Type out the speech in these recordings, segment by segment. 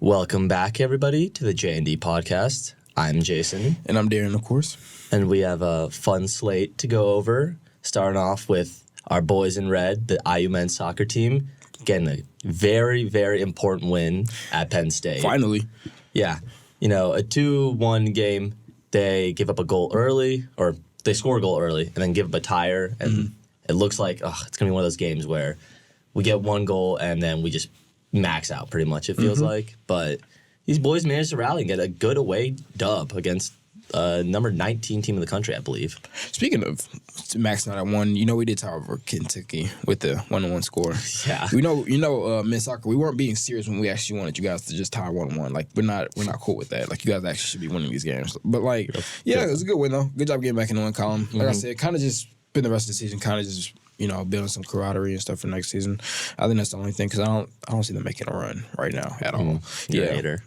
Welcome back, everybody, to the J&D Podcast. I'm Jason. And I'm Darren, of course. And we have a fun slate to go over, starting off with our boys in red, the IU men's soccer team, getting a very, very important win at Penn State. Finally. Yeah. You know, a 2-1 game, they give up a goal early, or they score a goal early, and then give up a tire, and it looks like it's going to be one of those games where we get one goal, and then we just max out pretty much, it feels like. But these boys managed to rally and get a good away dub against number 19 team in the country, I believe. Speaking of maxing out at one, we did tie over Kentucky with the 1-1 score. Yeah. Men's soccer, we weren't being serious when we actually wanted you guys to just tie 1-1. Like, we're not cool with that. Like, you guys actually should be winning these games. But, it was a good win, though. Good job getting back in the win column. Like I said, kind of just spend the rest of the season kind of just building some camaraderie and stuff for next season. I think that's the only thing, because I don't see them making a run right now at all. You're a hater.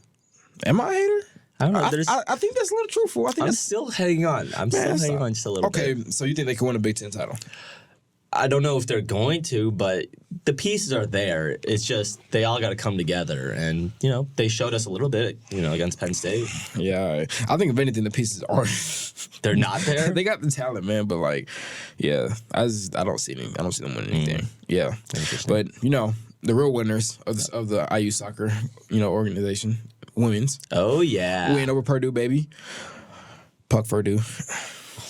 Am I a hater? I don't know. I think that's a little truthful. I'm still hanging on. I'm still hanging on just a little bit. Okay, so you think they can win a Big Ten title? I don't know if they're going to, but the pieces are there. It's just they all got to come together. And, they showed us a little bit, against Penn State. Yeah. I think, if anything, the pieces aren't. They're not there? They got the talent, man, but, I don't see them. I don't see them winning anything. Yeah. But, the real winners of the IU soccer, organization, women's. Oh, yeah. Win over Purdue, baby. Puck Purdue.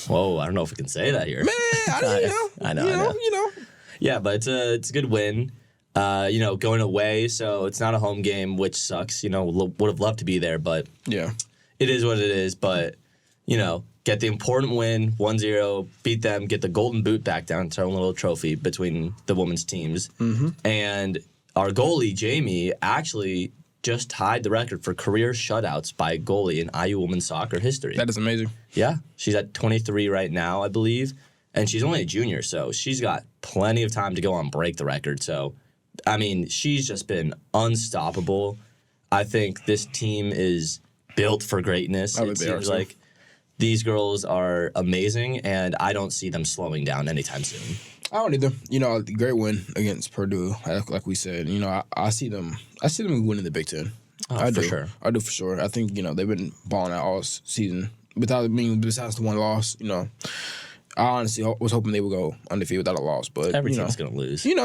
Whoa, I don't know if we can say that here. Man, I know. Yeah, but it's a good win. Going away, so it's not a home game, which sucks. Would have loved to be there, but yeah, it is what it is. But, get the important win, 1-0, beat them, get the golden boot back down to our own little trophy between the women's teams. And our goalie, Jamie, actually just tied the record for career shutouts by a goalie in IU women's soccer history. That is amazing. Yeah. She's at 23 right now, I believe. And she's only a junior, so she's got plenty of time to go on break the record. So, she's just been unstoppable. I think this team is built for greatness. It seems like these girls are amazing, and I don't see them slowing down anytime soon. I don't either. Great win against Purdue, like we said. I see them winning the Big Ten. I do for sure. I think they've been balling out all season. Besides the one loss, I honestly was hoping they would go undefeated without a loss, but every team's gonna lose. Yeah,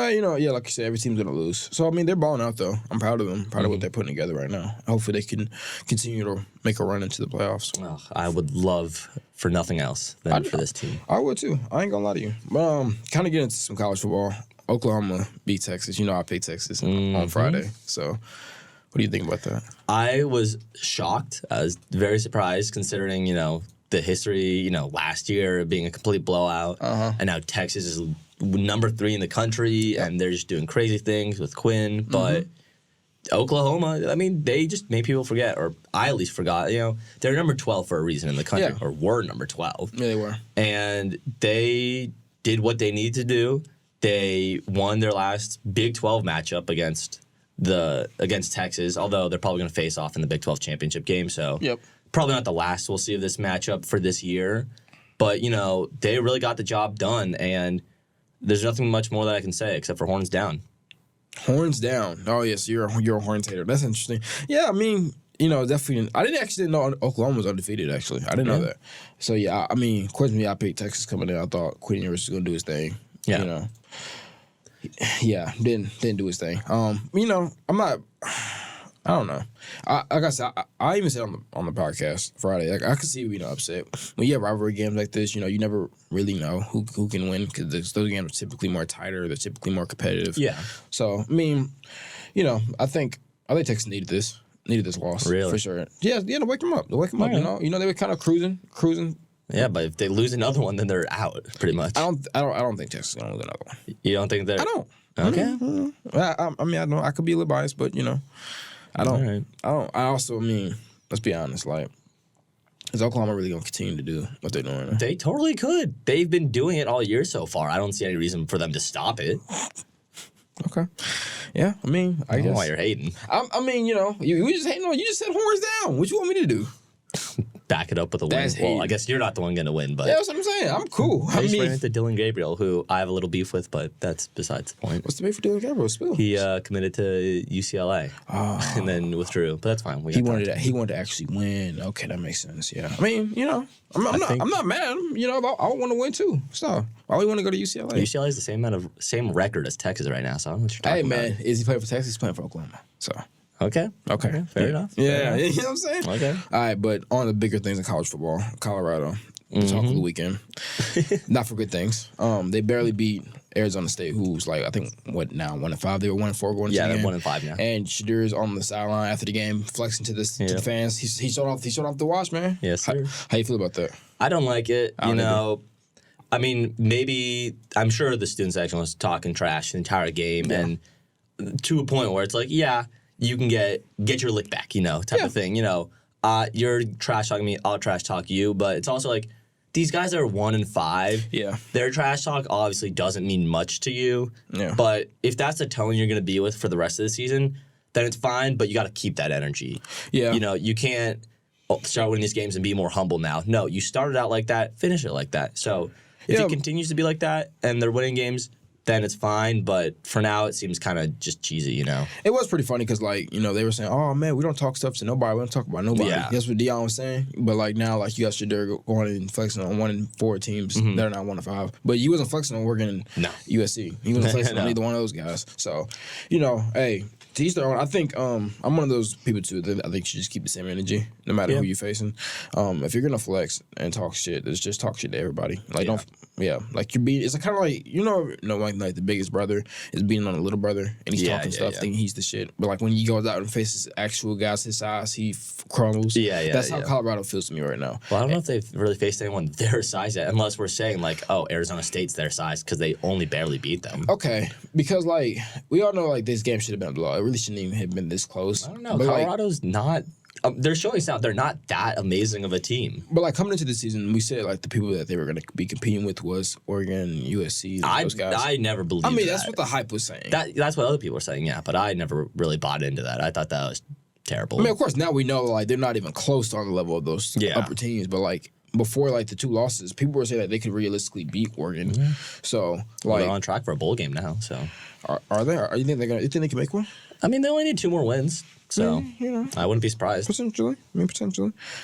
like you said, every team's gonna lose. So they're balling out though. I'm proud of them. Proud of what they're putting together right now. Hopefully, they can continue to make a run into the playoffs. Well, I would love for nothing else than for this team. I would too. I ain't gonna lie to you. But kind of get into some college football. Oklahoma beat Texas. I picked Texas on Friday. So, what do you think about that? I was shocked. I was very surprised, considering the history, last year being a complete blowout, and now Texas is number 3 in the country, and they're just doing crazy things with Quinn. But Oklahoma, they just made people forget, or I at least forgot. They're number 12 for a reason in the country, or were number 12. Yeah, they were. And they did what they needed to do. They won their last Big 12 matchup against Texas, although they're probably going to face off in the Big 12 championship game. So. Yep. Probably not the last we'll see of this matchup for this year. But, they really got the job done, and there's nothing much more that I can say except for horns down. Horns down. Oh, yes, you're a horns hater. That's interesting. Yeah, definitely. I didn't actually know Oklahoma was undefeated, actually. I didn't know that. So, yeah, of course, I picked Texas coming in. I thought Quinn Ewers was going to do his thing. Yeah. Yeah, didn't do his thing. I'm not... I don't know. Like I said, I even said on the podcast Friday, I could see you being upset. When you have rivalry games like this, you never really know who can win, because those games are typically more tighter. They're typically more competitive. Yeah. So, I think Texas needed this loss. Really? For sure. Yeah, to wake them up. They were kind of cruising. Yeah, but if they lose another one, then they're out, pretty much. I don't think Texas is going to lose another one. You don't think they're... I don't. Okay. I know I could be a little biased, but, I don't. Right. I also let's be honest. Is Oklahoma really going to continue to do what they're doing? They totally could. They've been doing it all year so far. I don't see any reason for them to stop it. Okay. Yeah. I guess. I don't know why you're hating. you just hating on. You just said horns down. What you want me to do? back it up with a win. That's Well, hate. I guess you're not the one going to win, but Yeah, that's what I'm saying. I'm cool. I just ran into Dylan Gabriel, who I have a little beef with, but that's besides the point. What's the beef for Dylan Gabriel? Spill. He committed to UCLA and then withdrew, but that's fine. He wanted to actually win. Okay, that makes sense. Yeah, I mean, you know, I'm not mad. You know, I want to win too. So why we want to go to UCLA? UCLA is the same record as Texas right now. So I don't know what you're talking about. Hey man, is he playing for Texas? He's playing for Oklahoma. So Okay, fair enough. Yeah, you know what I'm saying. Okay. All right, but on the bigger things in college football, Colorado. Talk of the weekend. Not for good things. They barely beat Arizona State, who's like, I think, what now, 1-5? They were 1-4 going into the game. Yeah, they're 1-5 now. And Shedeur is on the sideline after the game, flexing to the fans. He showed off the watch, man. Yes, sir. How you feel about that? I don't like it. You know, I mean, maybe I'm sure the student section was talking trash the entire game, and to a point where it's like, yeah, you can get your lick back, you know, type of thing. You know, you're trash talking me, I'll trash talk you, but it's also like, these guys are 1-5. Yeah. Their trash talk obviously doesn't mean much to you. Yeah. But if that's the tone you're going to be with for the rest of the season, then it's fine, but you got to keep that energy. Yeah. You know, you can't start winning these games and be more humble now. No, you started out like that, finish it like that. So if it continues to be like that and they're winning games, then it's fine. But for now, it seems kind of just cheesy, you know? It was pretty funny because, like, you know, they were saying, oh, man, we don't talk stuff to nobody. We don't talk about nobody. Yeah. That's what Deion was saying. But, like, now, like, you got Shedeur going and flexing on 1-4 teams. They're not 1-5. But you wasn't flexing on working in USC. He wasn't flexing on either one of those guys. So, you know, hey, to each their own. I think I'm one of those people, too, that I think you should just keep the same energy no matter who you're facing. If you're going to flex and talk shit, just talk shit to everybody. Like, like, you're being, it's kind of like, you know, like the biggest brother is beating on a little brother, and he's talking stuff, thinking he's the shit. But like when he goes out and faces actual guys his size, he crumbles. That's how Colorado feels to me right now. Well, I don't know if they've really faced anyone their size yet, unless we're saying like, oh, Arizona State's their size because they only barely beat them. Okay, because like we all know like this game should have been a blowout. It really shouldn't even have been this close. I don't know. But Colorado's not. They're showing out they're not that amazing of a team. But like coming into the season, we said like the people that they were going to be competing with was Oregon, USC, those guys. I never believed. I mean, that's what the hype was saying. That's what other people were saying, yeah. But I never really bought into that. I thought that was terrible. I mean, of course, now we know like they're not even close on the level of those upper teams. But like before, like the two losses, people were saying that they could realistically beat Oregon. Yeah. So like they're on track for a bowl game now. So are they? You think you think they can make one? I mean, they only need 2 more wins. So you know, I wouldn't be surprised. Potentially.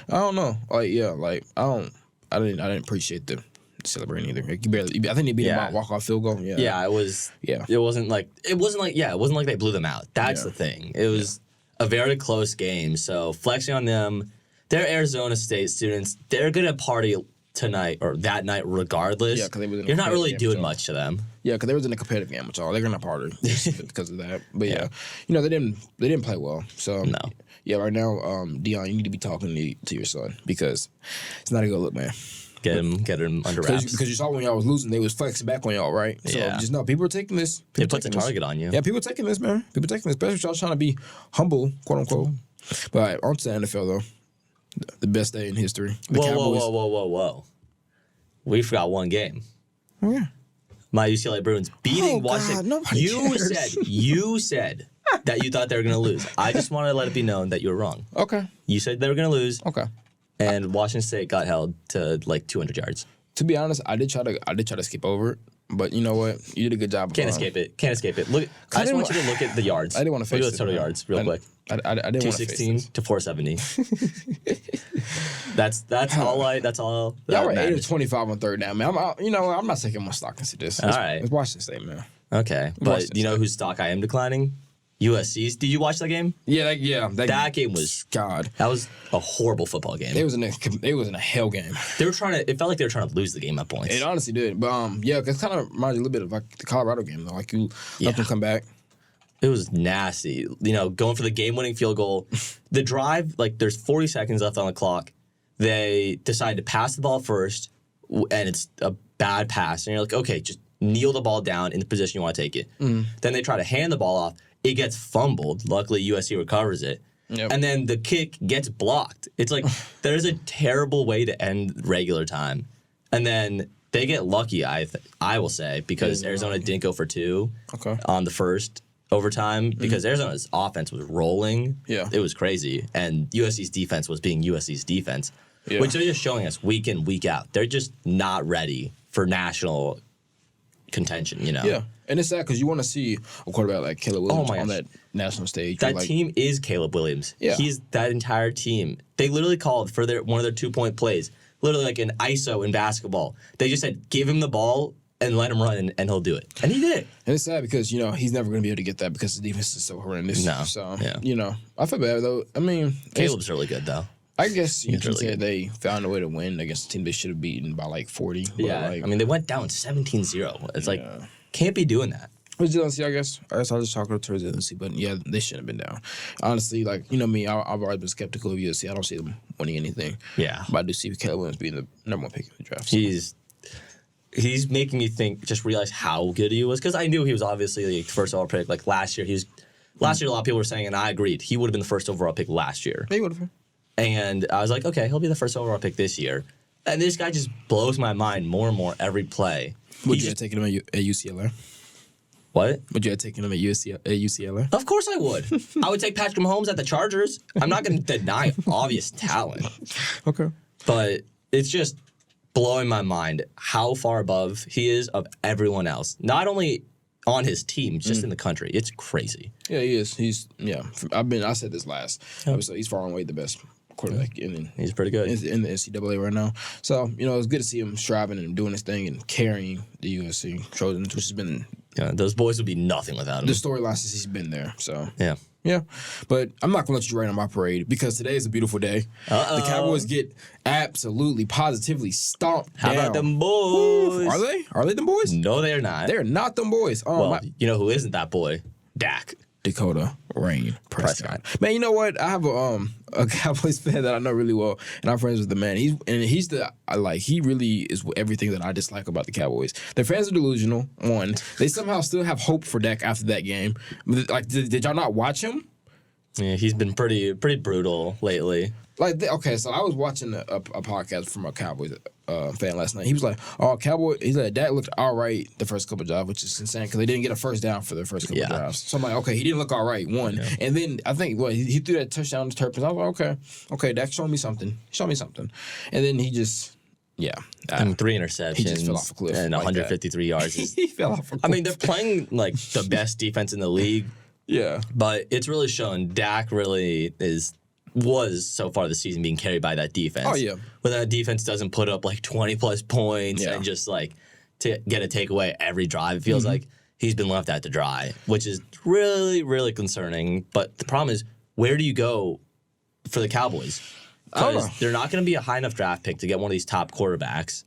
I don't know. Like I didn't appreciate the celebrating either. Like, I think they beat them by a walk-off field goal. Yeah. Yeah, it was. Yeah. It wasn't like they blew them out. That's the thing. It was a very close game. So flexing on them, they're Arizona State students. They're gonna party tonight or that night regardless. Yeah, because you're not really doing much to them. Yeah, because they was in a competitive game with y'all. They're gonna party because of that. But you know, they didn't play well. So no. Yeah, right now, Deion, you need to be talking to your son because it's not a good look, man. Get him under wraps. Because you saw when y'all was losing, they was flexing back on y'all, right? So just know people are taking this. It puts a target on you. Yeah, people are taking this, man. People are taking this, especially if y'all trying to be humble, quote unquote. But all right, on to the NFL though. The best day in history. The Cowboys. Whoa. We forgot one game. Oh, yeah. My UCLA Bruins beating Washington. You said that you thought they were going to lose. I just wanted to let it be known that you were wrong. Okay. You said they were going to lose. Okay. And Washington State got held to like 200 yards. To be honest, I did try to skip over it, but you know what? You did a good job. Can't escape it. Look, I just want you to look at the yards. I didn't want to face the total yards real quick. I didn't want to face 216 to 470. That's all. Y'all were 8 of 25 on third down, man. I'm not taking my stock into this. All right. Let's watch this thing, man. Okay, but you know whose stock I am declining? USC's. Did you watch that game? Yeah. That game was God. That was a horrible football game. It was in a hell game. It felt like they were trying to lose the game at points. It honestly did. But it kind of reminds you a little bit of like the Colorado game though. Like you let them come back. It was nasty. You know, going for the game-winning field goal. The drive, like there's 40 seconds left on the clock. They decide to pass the ball first, and it's a bad pass. And you're like, okay, just kneel the ball down in the position you want to take it. Then they try to hand the ball off. It gets fumbled. Luckily, USC recovers it. Yep. And then the kick gets blocked. It's like there's a terrible way to end regular time. And then they get lucky, I will say, because Arizona didn't go for 2 on the first overtime because Arizona's offense was rolling. Yeah. It was crazy. And USC's defense was being USC's defense. which they're just showing us week in, week out. They're just not ready for national contention, you know? Yeah. And it's sad because you want to see a quarterback like Caleb Williams on that national stage. That team is Caleb Williams. Yeah. He's that entire team. They literally called for one of their 2-point plays, literally like an ISO in basketball. They just said, give him the ball and let him run, and he'll do it. And he did it. And it's sad because, he's never going to be able to get that because the defense is so horrendous. No. So, I feel bad, though. I mean, Caleb's really good, though. I guess you can say they found a way to win against a team they should have beaten by like 40. Yeah. I mean, they went down 17-0. It's like, can't be doing that. Resiliency, I guess I'll just talk about resiliency, but yeah, they shouldn't have been down. Honestly, like, me, I've always been skeptical of USC. I don't see them winning anything. Yeah. But I do see Caleb Williams being the number one pick in the draft. So. He's making me just realize how good he was, because I knew he was obviously the first overall pick. Like last year, a lot of people were saying, and I agreed, he would have been the first overall pick last year. He would have been. And I was like, okay, he'll be the first overall pick this year. And this guy just blows my mind more and more every play. Would you have taken him at UCLA? What? Would you have taken him at UCLA? Of course I would. I would take Patrick Mahomes at the Chargers. I'm not going to deny obvious talent. Okay. But it's just blowing my mind how far above he is of everyone else. Not only on his team, just in the country. It's crazy. Yeah, he is. I said this last episode. He's far and away the best quarterback he's pretty good in the NCAA right now. So, it's good to see him striving and doing his thing and carrying the USC Trojans, which has been... Yeah, those boys would be nothing without him. The storyline since he's been there, so... Yeah. Yeah, but I'm not going to let you rain on my parade because today is a beautiful day. The Cowboys get absolutely, positively stomped down. How about them boys? Ooh, are they? Are they them boys? No, they're not. They're not them boys. You know who isn't that boy? Dak. Dakota Rain Prescott. Man, you know what? I have a Cowboys fan that I know really well, and I'm friends with the man. He really is everything that I dislike about the Cowboys. Their fans are delusional. One, they somehow still have hope for Dak after that game. Like, did y'all not watch him? Yeah, he's been pretty brutal lately. Okay, so I was watching a podcast from a Cowboys fan last night. He was like, he said Dak looked all right the first couple of drives, which is insane because they didn't get a first down for their first couple of drives. So I'm like, okay, he didn't look all right, one. Yeah. And then I think, he threw that touchdown to Turpin. I was like, okay, Dak showed me something. And then he just... Yeah. 3 interceptions. He just fell off a cliff. And 153 yards. He fell off a cliff. I mean, they're playing like the best defense in the league. Yeah. But it's really shown Dak really was so far this season being carried by that defense. Oh, yeah. When that defense doesn't put up like 20-plus points and just like to get a takeaway every drive, it feels like he's been left out to dry, which is really, really concerning. But the problem is, where do you go for the Cowboys? Because they're not going to be a high enough draft pick to get one of these top quarterbacks.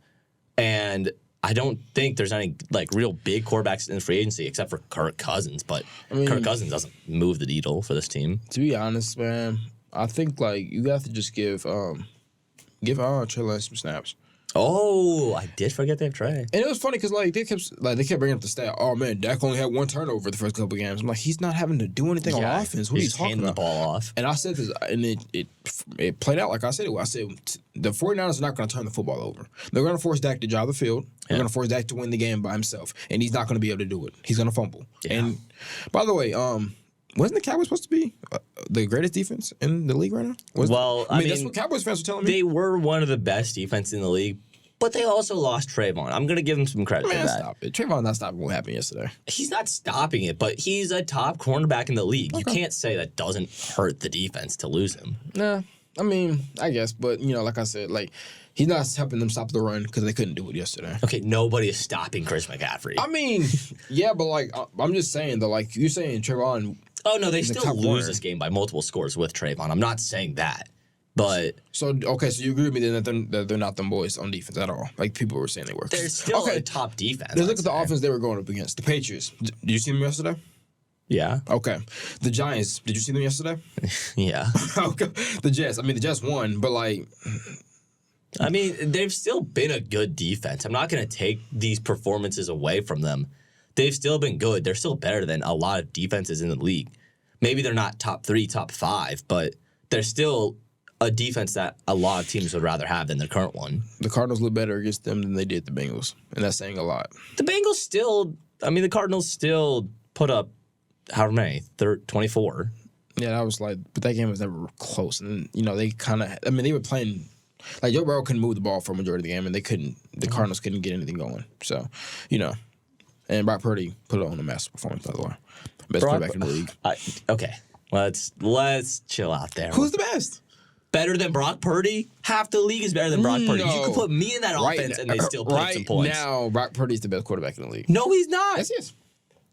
And I don't think there's any like real big quarterbacks in the free agency except for Kirk Cousins. But Kirk Cousins doesn't move the needle for this team. To be honest, man, I think like you have to just give Trey Lance some snaps. Oh, I did forget they have Trey. And it was funny because they kept bringing up the stat. Oh man, Dak only had 1 turnover the first couple of games. I'm like, he's not having to do anything on offense. What are you talking about? The ball off. And I said this, and it played out like I said it. I said the 49ers are not going to turn the football over. They're going to force Dak to drive the field. They're going to force Dak to win the game by himself, and he's not going to be able to do it. He's going to fumble. Yeah. And by the way, wasn't the Cowboys supposed to be the greatest defense in the league right now? I mean, that's what Cowboys fans were telling me. They were one of the best defenses in the league, but they also lost Trayvon. I'm going to give them some credit for that. Stop it. Trayvon not stopping what happened yesterday. He's not stopping it, but he's a top cornerback in the league. Okay. You can't say that doesn't hurt the defense to lose him. Nah, I mean, I guess, but, like I said, he's not helping them stop the run because they couldn't do it yesterday. Okay, nobody is stopping Chris McCaffrey. I mean, yeah, but, I'm just saying, though, you're saying Trayvon... Oh, no, they still lose this game by multiple scores with Trayvon. I'm not saying that, but... So you agree with me then that they're not them boys on defense at all? Like people were saying they were. They're still a top defense. Let's look at the offense they were going up against. The Patriots. Did you see them yesterday? Yeah. Okay. The Giants. Did you see them yesterday? Yeah. Okay. The Jets. I mean, the Jets won, but I mean, they've still been a good defense. I'm not going to take these performances away from them. They've still been good. They're still better than a lot of defenses in the league. Maybe they're not top 3, top 5, but they're still a defense that a lot of teams would rather have than their current one. The Cardinals look better against them than they did the Bengals, and that's saying a lot. The Cardinals still put up however many, 24. Yeah, that was but that game was never close. And, they kind of, they were playing Like Joe Burrow couldn't move the ball for a majority of the game, and the Cardinals couldn't get anything going. So, and Brock Purdy put it on a massive performance, by the way. Best quarterback in the league. Okay, let's chill out there. Who's the best? Better than Brock Purdy? Half the league is better than Brock Purdy. You could put me in that offense and they still put up some points. Right now, Brock Purdy's the best quarterback in the league. No, he's not. Yes, he is.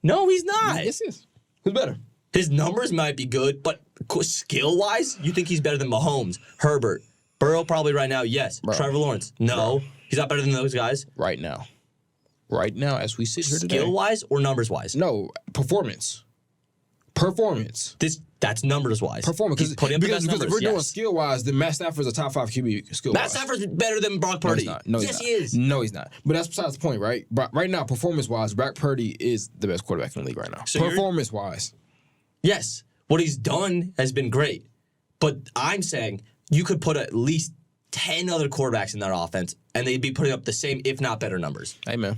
No, he's not. Yes, he is. Who's better? His numbers might be good, but skill-wise, you think he's better than Mahomes, Herbert, Burrow probably right now, yes. Bro. Trevor Lawrence, no. He's not better than those guys? Right now, as we sit here today. Skill-wise or numbers-wise? No, performance. That's numbers-wise. Performance. Because if we're doing skill-wise, then Matt Stafford's a top 5 QB skill-wise. Matt Stafford's better than Brock Purdy. No, he's not. Yes, he is. No, he's not. But that's besides the point, right? Right now, performance-wise, Brock Purdy is the best quarterback in the league right now. So performance-wise. Yes. What he's done has been great. But I'm saying you could put at least 10 other quarterbacks in that offense, and they'd be putting up the same, if not better, numbers. Amen.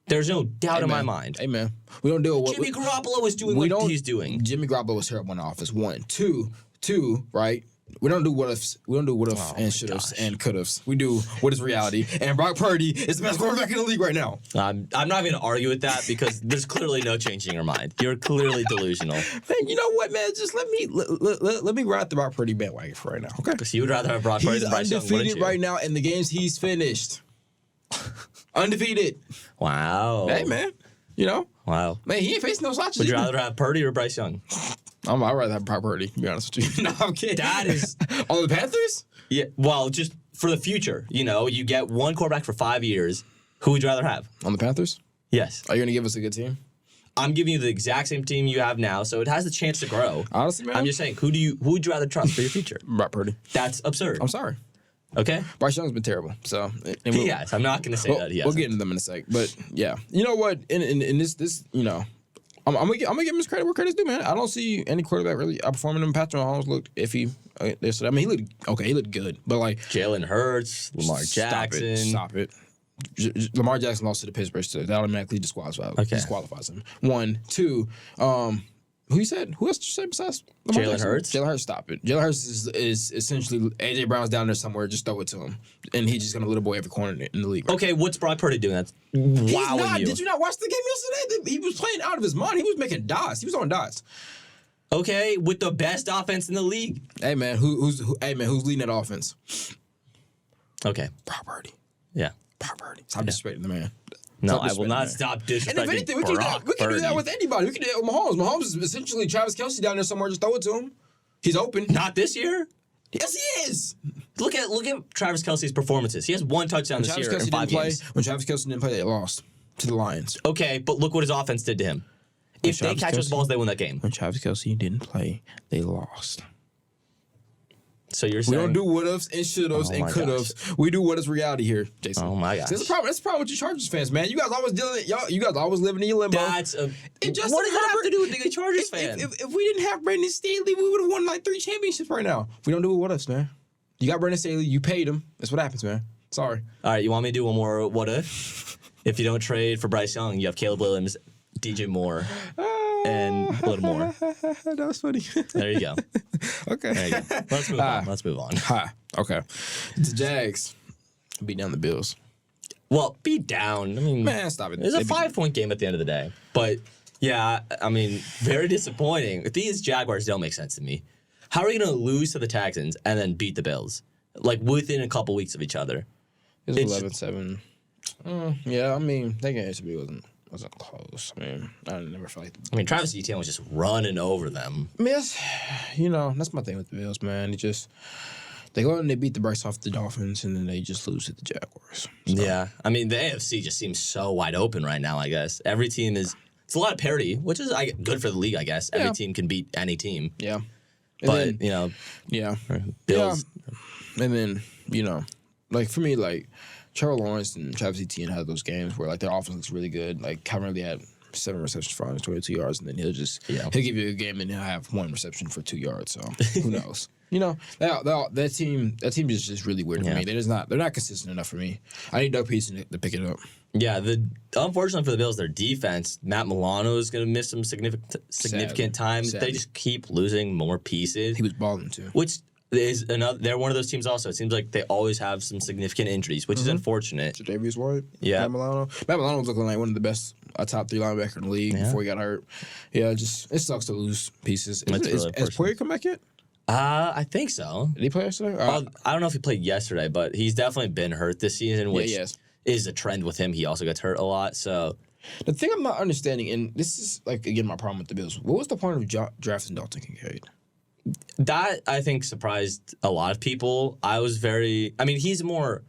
There's no doubt in my mind. Amen. We don't deal with Jimmy Garoppolo is doing what he's doing. Jimmy Garoppolo was terrible in the office. 1, 2, right? We don't do what ifs. We don't do what ifs and should ifs and could ifs. We do what is reality. And Brock Purdy is the best quarterback in the league right now. I'm not going to argue with that because there's clearly no changing your mind. You're clearly delusional. Man, you know what, man? Just let me ride the Brock Purdy bandwagon for right now. Okay. Because you would rather have Brock Purdy than Bryce Young, wouldn't you? He's undefeated right now in the games he's finished. Undefeated. Wow. Hey, man. Wow. Man, he ain't facing no slouches. Would you rather have Purdy or Bryce Young? I'd rather have Brock Purdy, to be honest with you. No, I'm kidding. That is... On the Panthers? Yeah, well, just for the future. You get one quarterback for 5 years. Who would you rather have? On the Panthers? Yes. Are you going to give us a good team? I'm giving you the exact same team you have now, so it has the chance to grow. Honestly, man. I'm just saying, who would you rather trust for your future? Brock Purdy. That's absurd. I'm sorry. Okay? Bryce Young's been terrible. So he has. I'm not going to say that he has. We'll get into them in a sec. But, yeah. You know what? In this I'm gonna give him his credit where credit's due, man. I don't see any quarterback really outperforming him. Patrick Mahomes looked iffy. He looked okay. He looked good, but like Jalen Hurts, Lamar Jackson. Stop it. Lamar Jackson lost to the Pittsburgh Steelers. That automatically disqualifies him. 1, 2. Who you said? Who else did you say besides Lamar Jalen Jackson? Hurts? Jalen Hurts, stop it. Jalen Hurts is essentially AJ Brown's down there somewhere. Just throw it to him, and he's just gonna little boy every corner in the league. Right? Okay, what's Brock Purdy doing? That's He's not. Did you not watch the game yesterday? He was playing out of his mind. He was making dots. He was on dots. Okay, with the best offense in the league. Hey man, who's leading that offense? Okay, Brock Purdy. Yeah, Brock Purdy. Stop disrespecting the man. No, I will not stop disrespecting. And if anything, we can do that with anybody. We can do that with Mahomes. Mahomes is essentially Travis Kelce down there somewhere. Just throw it to him. He's open. Not this year. Yes, he is. Look at Travis Kelce's performances. He has 1 touchdown this year in 5 games. When Travis Kelce didn't play, they lost to the Lions. Okay, but look what his offense did to him. If they catch those balls, they win that game. When Travis Kelce didn't play, they lost. So you're saying we don't do what ifs and should ifs and could ifs. We do what is reality here, Jason. Oh my gosh. That's the problem. That's the problem with you Chargers fans, man. You guys always you guys always living in your limbo. What does that have to do with being a Chargers fan? If we didn't have Brandon Staley, we would have won like 3 championships right now. We don't do what ifs, man. You got Brandon Staley, you paid him. That's what happens, man. Sorry. All right, you want me to do one more what if? If you don't trade for Bryce Young, you have Caleb Williams, DJ Moore, and a little more. That was funny. There you go. Okay. There you go. Let's move on. Okay. The Jags beat down the Bills. Well, beat down. I mean, man, stop it. It was a 5-point game at the end of the day. But, yeah, I mean, very disappointing. These Jaguars don't make sense to me. How are you going to lose to the Texans and then beat the Bills? Like, within a couple weeks of each other. It was 11-7. Yeah, I mean, that game to me wasn't close. I mean, I never felt like... Travis Etienne was just running over them. I mean, that's my thing with the Bills, man. They go and they beat the brakes off the Dolphins, and then they just lose to the Jaguars. So. Yeah. I mean, the AFC just seems so wide open right now, I guess. Every team is... It's a lot of parity, which is good for the league, I guess. Yeah. Every team can beat any team. Yeah. But, Yeah. Bills... Yeah. And then, like, for me, like... Trevor Lawrence and Travis Etienne had those games where, like, their offense looks really good. Like, Calvin really had 7 receptions for 122 yards, and then he'll give you a game and he'll have 1 reception for 2 yards. So, who knows? That team is just really weird to me. They're not consistent enough for me. I need Doug Peterson to pick it up. Yeah, unfortunately for the Bills, their defense, Matt Milano is going to miss some significant time. Sadly. They just keep losing more pieces. He was balling, too. Which they're one of those teams also. It seems like they always have some significant injuries, which is unfortunate. Tre'Davious White. Yeah. Matt Milano was looking like one of the best top 3 linebacker in the league before he got hurt. Yeah, it sucks to lose pieces. Has Poyer come back yet? I think so. Did he play yesterday? I don't know if he played yesterday, but he's definitely been hurt this season, which is a trend with him. He also gets hurt a lot, so... The thing I'm not understanding, and this is, like, again, my problem with the Bills, what was the point of drafting Dalton Kincaid? That, I think, surprised a lot of people. He's more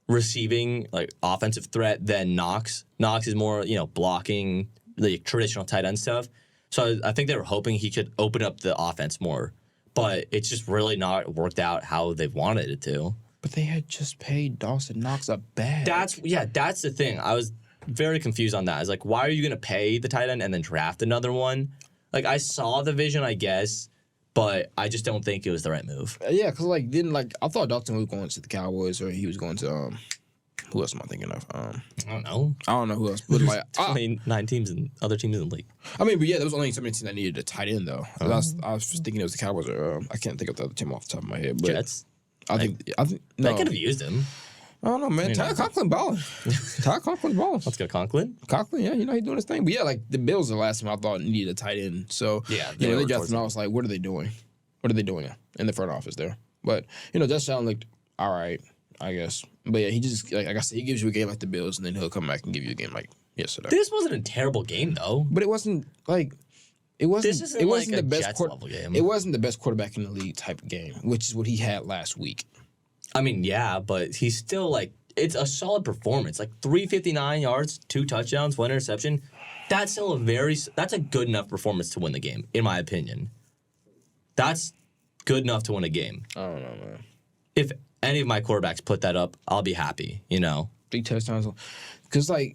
receiving, like, offensive threat than Knox. Knox is more, blocking the traditional tight end stuff. So I think they were hoping he could open up the offense more. But it's just really not worked out how they wanted it to. But they had just paid Dawson Knox a bag. That's the thing. I was very confused on that. I was like, why are you going to pay the tight end and then draft another one? Like, I saw the vision, I guess, but I just don't think it was the right move. Yeah, because, I thought Dalton was going to the Cowboys or he was going to, who else am I thinking of? I don't know. I don't know who else. But, 9 teams and other teams in the league. But yeah, there was only so many teams that needed a tight end, though. I was just thinking it was the Cowboys or, I can't think of the other team off the top of my head. But Jets? I think They could have used him. I don't know, man. Tyler Conklin's balling. Tyler Conklin's balling. Let's go Conklin. Conklin, yeah, he's doing his thing. But yeah, the Bills are the last team I thought needed a tight end. So they drafted him. I was like, what are they doing? What are they doing in the front office there? But Josh Allen looked all right, I guess. But yeah, he just like I said, he gives you a game like the Bills, and then he'll come back and give you a game like yesterday. This wasn't a terrible game though. But it wasn't like. It wasn't the best level game. It wasn't the best quarterback in the league type of game, which is what he had last week. I mean, yeah, but he's still it's a solid performance. 359 yards, 2 touchdowns, 1 interception. That's still that's a good enough performance to win the game, in my opinion. That's good enough to win a game. I don't know, man. If any of my quarterbacks put that up, I'll be happy, 3 touchdowns. Because, I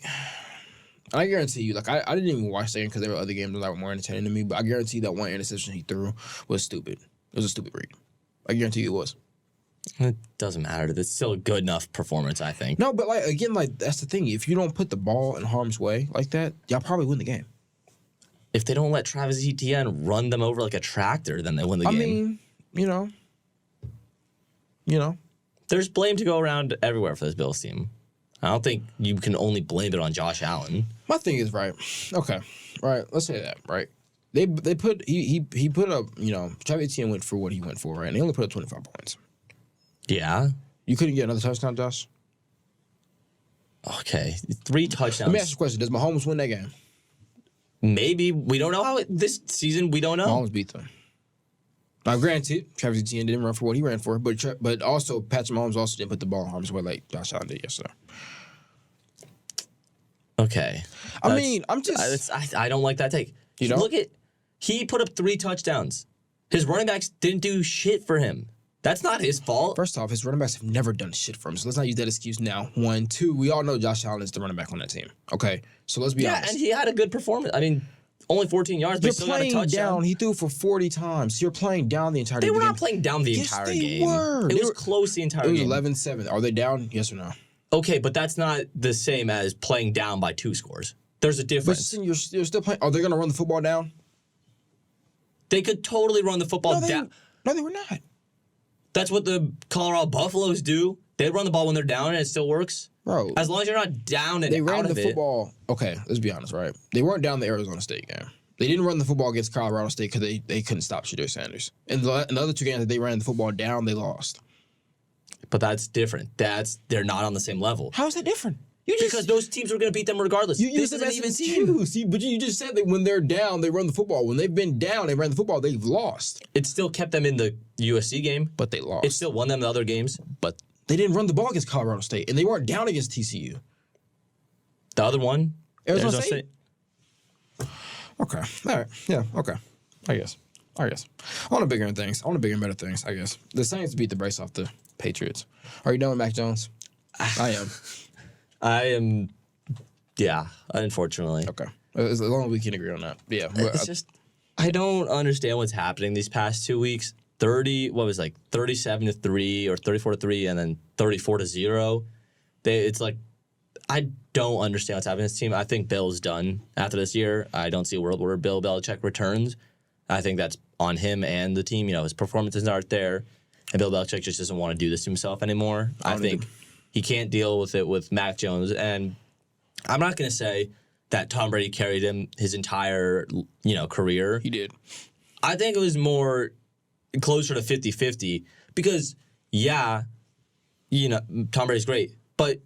guarantee you, I didn't even watch that game because there were other games that were more entertaining to me, but I guarantee that one interception he threw was stupid. It was a stupid read. I guarantee you it was. It doesn't matter. It's still a good enough performance, I think. No, but that's the thing. If you don't put the ball in harm's way like that, y'all probably win the game. If they don't let Travis Etienne run them over like a tractor, then they win the game. I mean, There's blame to go around everywhere for this Bills team. I don't think you can only blame it on Josh Allen. My thing is, right, okay, right, let's say that, right? They put, he put up, Travis Etienne went for what he went for, right? And he only put up 25 points. Yeah. You couldn't get another touchdown, Josh? Okay. 3 touchdowns. Let me ask you a question. Does Mahomes win that game? Maybe. We don't know this season, we don't know. Mahomes beat them. Now, granted, Travis Etienne didn't run for what he ran for, but also Patrick Mahomes also didn't put the ball in harm's way like Josh Allen did yesterday. Okay. I don't like that take. He put up 3 touchdowns. His running backs didn't do shit for him. That's not his fault. First off, his running backs have never done shit for him, so let's not use that excuse now. 1, 2, we all know Josh Allen is the running back on that team. Okay, so let's be honest. Yeah, and he had a good performance. I mean, only 14 yards, but he still got a touchdown. Down. He threw for 40 times. You're playing down the entire game. They were not playing down the entire game. Yes, It was close the entire game. It was 11-7. Are they down? Yes or no? Okay, but that's not the same as playing down by 2 scores. There's a difference. But you're still playing. Are they going to run the football down? They could totally run the football down. No, they were not. That's what the Colorado Buffaloes do. They run the ball when they're down, and it still works. Bro. As long as you're not down and out of it. They ran the football. Okay, let's be honest, right? They weren't down the Arizona State game. They didn't run the football against Colorado State because they couldn't stop Shedeur Sanders. And the other 2 games that they ran the football down, they lost. But that's different. They're not on the same level. How is that different? Because those teams are going to beat them regardless. This isn't even team. See, but you just said that when they're down, they run the football. When they've been down, they ran the football. They've lost. It still kept them in the USC game. But they lost. It still won them the other games. But they didn't run the ball against Colorado State. And they weren't down against TCU. The other one? Arizona State? Okay. All right. Yeah, okay. I guess. I want to bigger and better things, I guess. The Saints beat the brace off the Patriots. Are you done with Mac Jones? I am. I am, yeah, unfortunately. Okay. As long as we can agree on that. Yeah. It's just, I don't understand what's happening these past 2 weeks. 37-3 or 34-3 and then 34-0. It's like, I don't understand what's happening to this team. I think Bill's done after this year. I don't see a world where Bill Belichick returns. I think that's on him and the team. His performances aren't there. And Bill Belichick just doesn't want to do this to himself anymore. I think he can't deal with it with Mac Jones. And I'm not going to say that Tom Brady carried him his entire, career. He did. I think it was more closer to 50-50 because, Tom Brady's great, but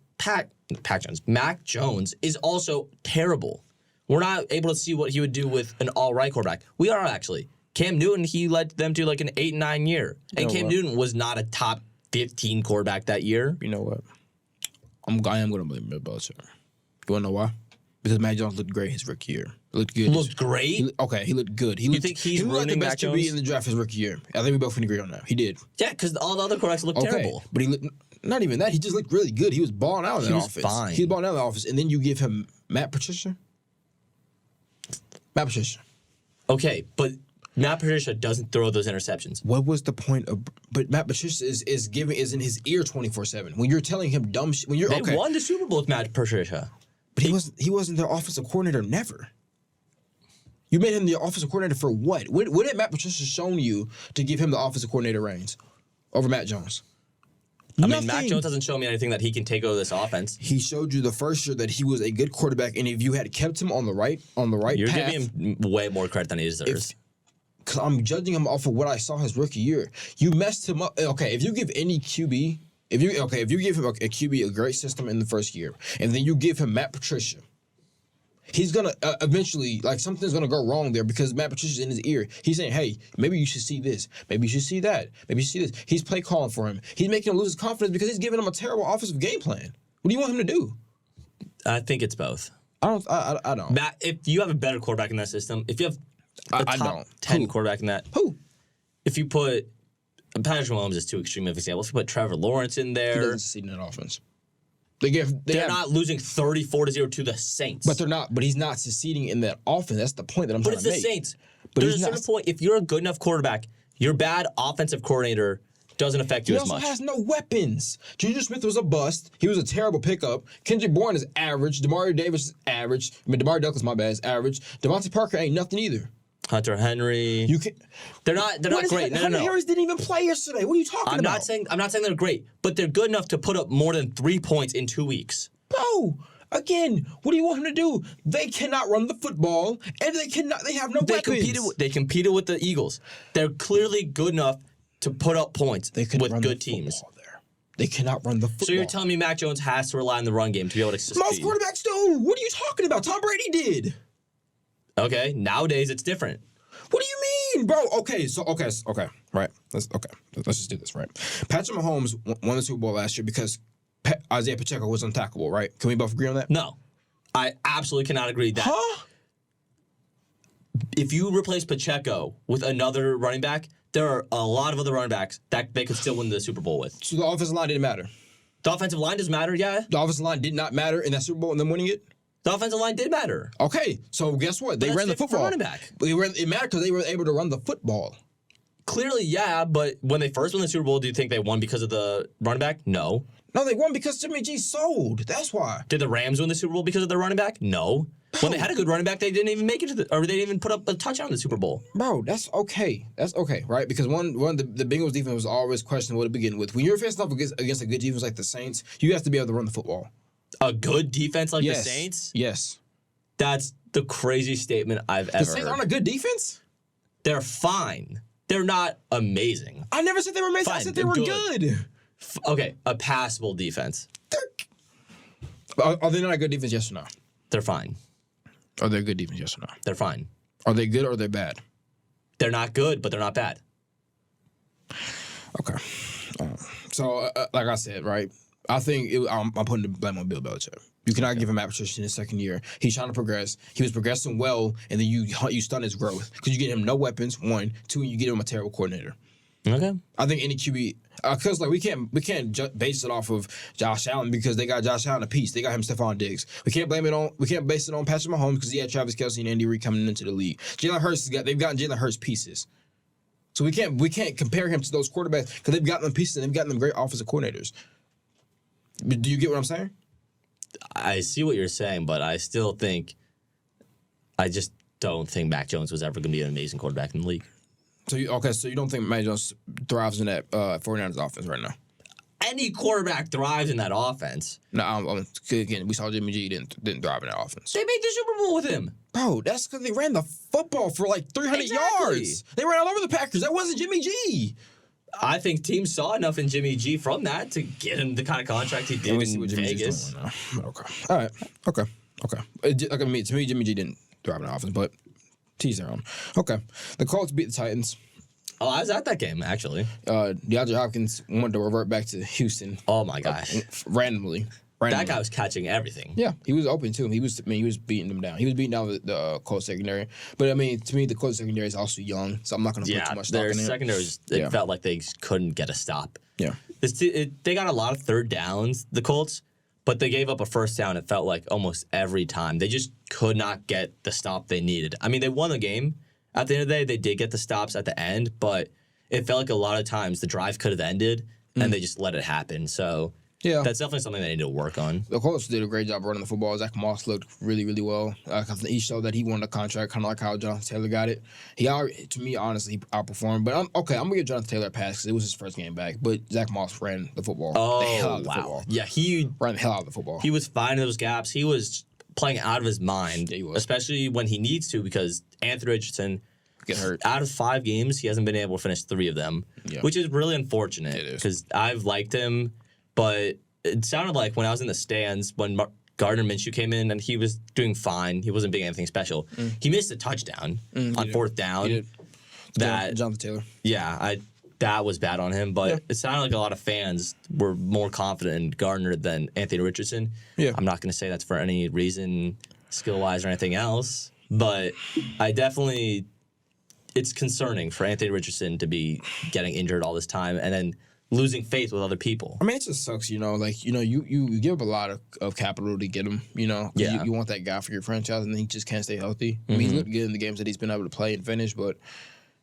Mac Jones is also terrible. We're not able to see what he would do with an all-right quarterback. We are actually. Cam Newton, he led them to like an 8-9 year. And Cam Newton was not a top 15 quarterback that year. You know what? I am going to blame Bill Belichick. You want to know why? Because Mac Jones looked great his rookie year. Looked good. Looked great? He looked good. You think he's ruining Mac Jones? He looked like the best QB in the draft his rookie year. I think we both can agree on that. He did. Yeah, because all the other quarterbacks looked terrible. But he looked, not even that. He just looked really good. He was balling out in the offense. Fine. He was balling out in the offense. And then you give him Matt Patricia. Okay, but Matt Patricia doesn't throw those interceptions. What was the point of? But Matt Patricia is in his ear 24/7. When you're telling him dumb shit, when you're They won the Super Bowl with Matt Patricia, but he wasn't their offensive coordinator. Never. You made him the offensive coordinator for what? What did Matt Patricia shown you to give him the offensive coordinator reins over Matt Jones? I mean, Mac Jones doesn't show me anything that he can take over this offense. He showed you the first year that he was a good quarterback, and if you had kept him on the right You're path, giving him way more credit than he deserves. Because I'm judging him off of what I saw his rookie year. You messed him up. Okay, if you give any QB, if you give him a QB a great system in the first year, and then you give him Matt Patricia, he's gonna eventually, like, something's gonna go wrong there because Matt Patricia's in his ear. He's saying, "Hey, maybe you should see this. Maybe you should see that. Maybe you should see this." He's play calling for him. He's making him lose his confidence because he's giving him a terrible offensive game plan. What do you want him to do? I think it's both. I don't. Matt, if you have a better quarterback in that system, if you have a top 10 quarterback in that, if you put Patrick Mahomes is too extreme of an example. If you put Trevor Lawrence in there, he doesn't succeed in that offense. They're not losing 34-0 to the Saints. But they're not. But he's not succeeding in that offense. That's the point that I'm trying to make. But it's the Saints. There's a certain point. If you're a good enough quarterback, your bad offensive coordinator doesn't affect you as much. He also has no weapons. Juju Smith was a bust. He was a terrible pickup. Kendrick Bourne is average. Demario Davis is average. Demario Douglas, my bad, is average. Devontae Parker ain't nothing either. Hunter Henry. They're not great. No. Hunter Henry didn't even play yesterday. What are you talking about? I'm not saying they're great, but they're good enough to put up more than 3 points in 2 weeks. Bro, again, what do you want him to do? They cannot run the football, and they have no weapons. They competed with the Eagles. They're clearly good enough to put up points with good teams. They cannot run the football. So you're telling me Mac Jones has to rely on the run game to be able to succeed? Most quarterbacks do. What are you talking about? Tom Brady did. Okay, nowadays it's different. What do you mean, bro? Okay, right. Let's just do this, right? Patrick Mahomes won the Super Bowl last year because Isaiah Pacheco was untackable, right? Can we both agree on that? No, I absolutely cannot agree that. Huh? If you replace Pacheco with another running back, there are a lot of other running backs that they could still win the Super Bowl with. So the offensive line didn't matter? The offensive line does matter, yeah. The offensive line did not matter in that Super Bowl and them winning it? The offensive line did matter. Okay, so guess what? They ran the football. Running back. It mattered because they were able to run the football. Clearly, yeah, but when they first won the Super Bowl, do you think they won because of the running back? No. No, they won because Jimmy G sold. That's why. Did the Rams win the Super Bowl because of their running back? No. When they had a good running back, they didn't even make it to or they didn't even put up a touchdown in the Super Bowl. Bro, that's okay. That's okay, right? Because one the Bengals defense was always questionable to begin with. When you're facing off against a good defense like the Saints, you have to be able to run the football. A good defense like the Saints? Yes. That's the craziest statement I've ever heard. The Saints aren't a good defense? They're fine. They're not amazing. I never said they were amazing. Fine, I said they were good. Okay, a passable defense. Are they not a good defense, yes or no? They're fine. Are they a good defense, yes or no? They're fine. Are they good or are they bad? They're not good, but they're not bad. Okay. So, like I said, right, I think I'm putting the blame on Bill Belichick. You cannot give him Matt Patricia in his second year. He's trying to progress. He was progressing well, and then you stun his growth because you get him no weapons. 1, 2, you get him a terrible coordinator. Okay. I think any QB because we can't base it off of Josh Allen because they got Josh Allen a piece. They got him Stephon Diggs. We can't base it on Patrick Mahomes because he had Travis Kelce and Andy Reid coming into the league. Jalen Hurts they've gotten Jalen Hurts pieces. So we can't compare him to those quarterbacks because they've gotten them pieces and they've gotten them great offensive coordinators. Do you get what I'm saying? I see what you're saying, but I still think I just don't think Mac Jones was ever going to be an amazing quarterback in the league. So you don't think Mac Jones thrives in that 49ers offense right now? Any quarterback thrives in that offense. No, again, we saw Jimmy G didn't thrive in that offense. They made the Super Bowl with him. Bro, that's because they ran the football for like 300 yards. They ran all over the Packers. That wasn't Jimmy G. I think teams saw enough in Jimmy G from that to get him the kind of contract he did in Vegas. Okay. All right. Okay. To me, Jimmy G didn't thrive in the offense, but tease their own. Okay. The Colts beat the Titans. Oh, I was at that game, actually. DeAndre Hopkins wanted to revert back to Houston. Oh, my gosh. Randomly. That guy was catching everything. Yeah, he was open too. He was beating them down. He was beating down the Colts secondary. But I mean, to me, the Colts secondary is also young, so I'm not going to put too much stock in it. Their secondary, it felt like they couldn't get a stop. Yeah, they got a lot of third downs, the Colts, but they gave up a first down. It felt like almost every time. They just could not get the stop they needed. I mean, they won the game. At the end of the day, they did get the stops at the end, but it felt like a lot of times the drive could have ended, and they just let it happen. So. Yeah, that's definitely something they need to work on. The Colts did a great job running the football. Zach Moss looked really, really well. He showed that he won the contract, kind of like how Jonathan Taylor got it. To me, honestly, he outperformed. But I'm going to give Jonathan Taylor a pass because it was his first game back. But Zach Moss ran the football. Oh, the hell out of the wow. Football. Yeah, he ran the hell out of the football. He was finding those gaps. He was playing out of his mind, yeah, he was. Especially when he needs to because Anthony Richardson get hurt. Out of 5 games, he hasn't been able to finish 3 of them, which is really unfortunate because I've liked him, but it sounded like when I was in the stands when Gardner Minshew came in and he was doing fine. He wasn't doing anything special. He missed a touchdown on 4th down. He did. Jonathan Taylor. Yeah, that was bad on him. But it sounded like a lot of fans were more confident in Gardner than Anthony Richardson. Yeah. I'm not going to say that's for any reason, skill-wise or anything else. But it's concerning for Anthony Richardson to be getting injured all this time and then losing faith with other people. I mean, it just sucks, you give up a lot of capital to get him, You want that guy for your franchise, and then he just can't stay healthy. I mean, he's looked good in the games that he's been able to play and finish, but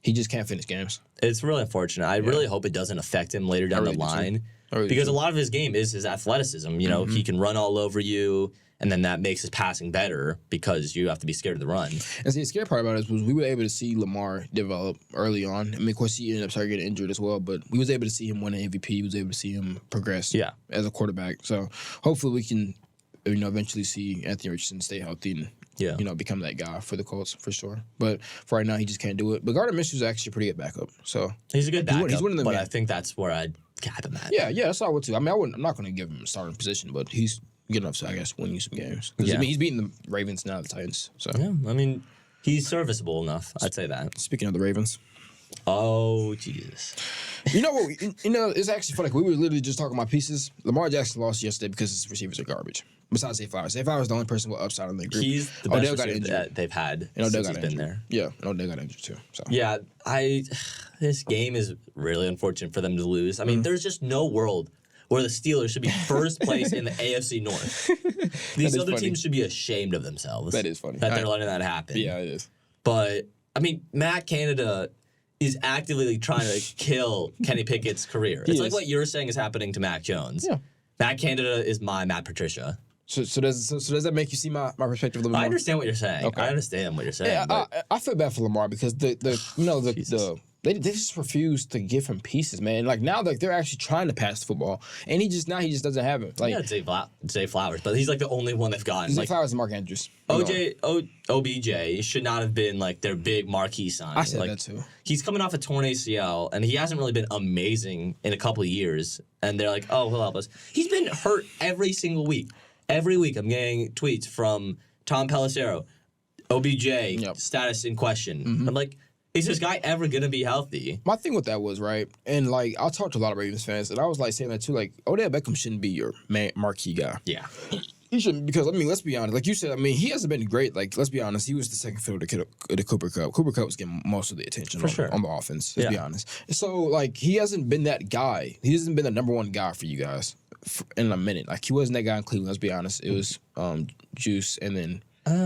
he just can't finish games. It's really unfortunate. I really hope it doesn't affect him later down the line because a lot of his game is his athleticism. He can run all over you, and then that makes his passing better because you have to be scared of the run. And see, the scary part about it was we were able to see Lamar develop early on. I mean, of course, he ended up starting getting injured as well, but we was able to see him win an MVP. We was able to see him progress as a quarterback. So hopefully we can eventually see Anthony Richardson stay healthy and become that guy for the Colts for sure. But for right now, he just can't do it. But Gardner Minshew is actually a pretty good backup. So he's a good backup, he's winning the but game. I think that's where I'd cap him at. Yeah, that's all I would too. I mean, I'm not going to give him a starting position, but he's good enough to, I guess, win you some games. I mean, he's beating the Ravens now, the Titans. So yeah, I mean, he's serviceable enough. I'd say that. Speaking of the Ravens. Oh, Jesus. You know what? It's actually funny. We were literally just talking about pieces. Lamar Jackson lost yesterday because his receivers are garbage. Besides Zay Flowers. Zay Flowers is the only person with upside on the group. He's the best receiver that they've had since he's been there. Yeah, Odell got injured too. So. Yeah, this game is really unfortunate for them to lose. I mean, there's just no world where the Steelers should be first place in the AFC North. These other teams should be ashamed of themselves. That is funny. That they're letting that happen. Yeah, it is. But, I mean, Matt Canada is actively trying to kill Kenny Pickett's career. It's like what you're saying is happening to Mac Jones. Yeah. Matt Canada is my Matt Patricia. So does that make you see my perspective a little bit more? I understand what you're saying. Okay. I understand what you're saying. Yeah, I feel bad for Lamar because they just refuse to give him pieces, man. Like now, they're actually trying to pass the football, and he just doesn't have it. Like Zay Flowers, but he's like the only one they've gotten. Zay Flowers and Mark Andrews. OBJ should not have been like their big marquee sign. I said that too. He's coming off a torn ACL, and he hasn't really been amazing in a couple of years. And they're like, oh, he'll help us. He's been hurt every single week. Every week I'm getting tweets from Tom Pelissero, OBJ, status in question. Mm-hmm. I'm like, is this guy ever going to be healthy? My thing with that was, right, and like, I talked to a lot of Ravens fans, and I was like saying that too, like, Odell Beckham shouldn't be your marquee guy. Yeah. He shouldn't, because, I mean, let's be honest. Like you said, I mean, he hasn't been great. Like, let's be honest. He was the second fiddle to Cooper Kupp. Cooper Kupp was getting most of the attention on the offense, let's be honest. So, like, he hasn't been that guy. He hasn't been the number one guy for you guys in a minute. Like, he wasn't that guy in Cleveland, let's be honest. It was Juice, and then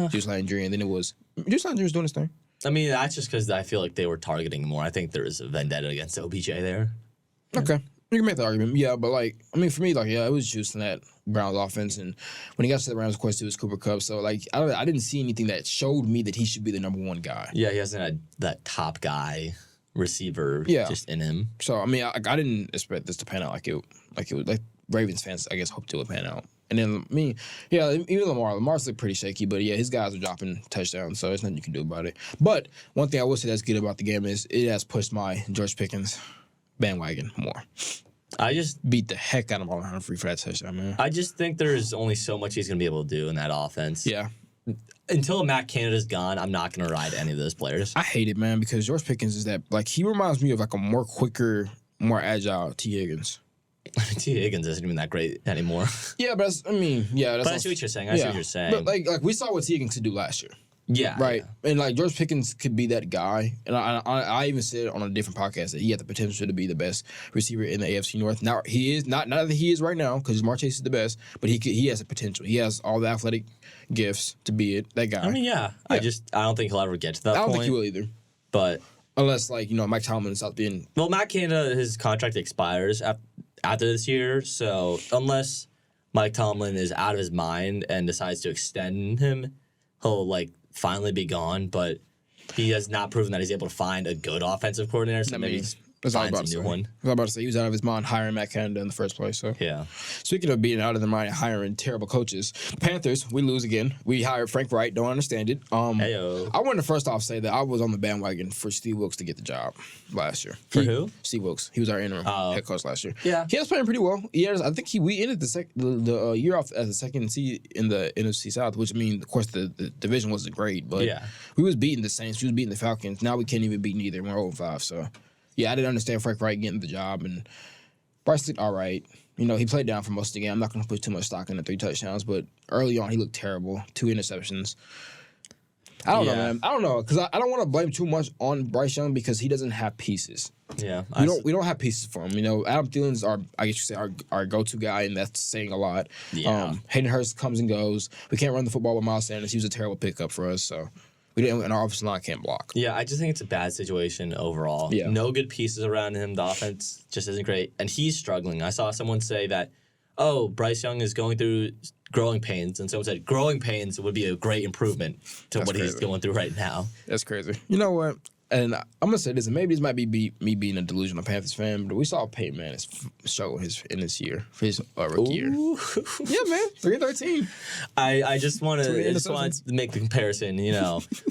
Juice Landry, and then it was Juice Landry was doing his thing. I mean, that's just because I feel like they were targeting more. I think there is a vendetta against OBJ there. Okay. You can make the argument. Yeah, but, like, I mean, for me, like, yeah, it was Juice in that Browns offense. And when he got to the Rams, of course, it was Cooper Kupp. So, like, I didn't see anything that showed me that he should be the number one guy. Yeah, he hasn't had that top guy. receiver just in him. So I mean, I didn't expect this to pan out like it was like Ravens fans, I guess, hoped it would pan out. And then even Lamar's looked pretty shaky, but yeah, his guys are dropping touchdowns, so there's nothing you can do about it. But one thing I will say that's good about the game is it has pushed my George Pickens bandwagon more. I just beat the heck out of Marlon Humphrey for that touchdown, man. I just think there's only so much he's going to be able to do in that offense. Yeah. Until Matt Canada's gone, I'm not going to ride any of those players. I hate it, man, because George Pickens is that, like, he reminds me of, like, a more quicker, more agile T. Higgins. T. Higgins isn't even that great anymore. Yeah, but I see what you're saying. I see what you're saying. But, like we saw what T. Higgins could do last year. Yeah. Right. Yeah. And, like, George Pickens could be that guy. And I even said on a different podcast that he had the potential to be the best receiver in the AFC North. Now, he is not that he is right now because Jamar Chase is the best, but he has the potential. He has all the athletic gifts to be that guy. I mean, yeah. I don't think he'll ever get to that point. I don't think he will either. But unless, like, Mike Tomlin stops being... Well, Matt Canada, his contract expires after this year, so unless Mike Tomlin is out of his mind and decides to extend him, he'll, like, finally be gone, but he has not proven that he's able to find a good offensive coordinator, so maybe find a new one. I was about to say, he was out of his mind hiring Matt Canada in the first place. So yeah. Speaking of being out of their mind and hiring terrible coaches, Panthers, we lose again. We hired Frank Wright. Don't understand it. Heyo. I want to first off say that I was on the bandwagon for Steve Wilkes to get the job last year. For who? Steve Wilkes. He was our interim head coach last year. Yeah. He was playing pretty well. I think we ended the year off as the second seed in the NFC South, which means, of course, the division wasn't great, but we was beating the Saints. We was beating the Falcons. Now we can't even beat neither. We're 0-5, so... Yeah, I didn't understand Frank Wright getting the job, and Bryce did all right. He played down for most of the game. I'm not going to put too much stock in the 3 touchdowns, but early on he looked terrible. 2 interceptions. I don't know, man. I don't know, because I don't want to blame too much on Bryce Young because he doesn't have pieces. Yeah, we don't have pieces for him. Adam Thielen's our go-to guy, and that's saying a lot. Yeah. Hayden Hurst comes and goes. We can't run the football with Miles Sanders. He was a terrible pickup for us, so. And our offensive line can't block. Yeah, I just think it's a bad situation overall. Yeah. No good pieces around him. The offense just isn't great. And he's struggling. I saw someone say that, Bryce Young is going through growing pains. And someone said growing pains would be a great improvement to what he's going through right now. That's crazy. You know what? And I'm going to say this, and maybe this might be me being a delusional Panthers fan, but we saw Peyton Manning struggle in this year, for his rookie year. Yeah, man. 3-13. I just want to make the comparison.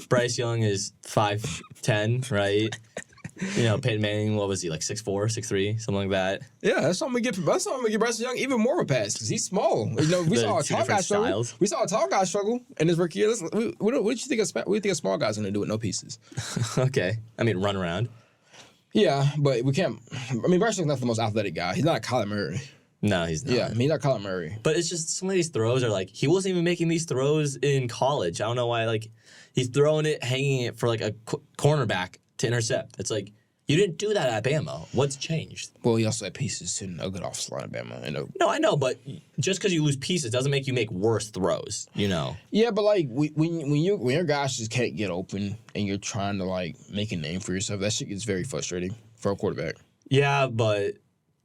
Bryce Young is 5'10", right? Peyton Manning, what was he, like 6'4", 6'3", something like that? Yeah, that's something we get Bryce Young even more of a pass because he's small. We saw a tall guy struggle. We saw a tall guy struggle in his rookie year. What do you think a small guy's going to do with no pieces? Okay. I mean, run around. Yeah, but we can't. I mean, Bryce Young's not the most athletic guy. He's not Kyler Murray. No, he's not. Yeah, he's not Kyler Murray. But it's just some of these throws are like, he wasn't even making these throws in college. I don't know why. Like, he's throwing it, hanging it for like a cornerback to intercept. It's like, you didn't do that at Bama. What's changed? Well, he also had pieces in a good offensive line at Bama. No, I know, but just because you lose pieces doesn't make you make worse throws, Yeah, but like when your guys just can't get open and you're trying to like make a name for yourself, that shit gets very frustrating for a quarterback. Yeah, but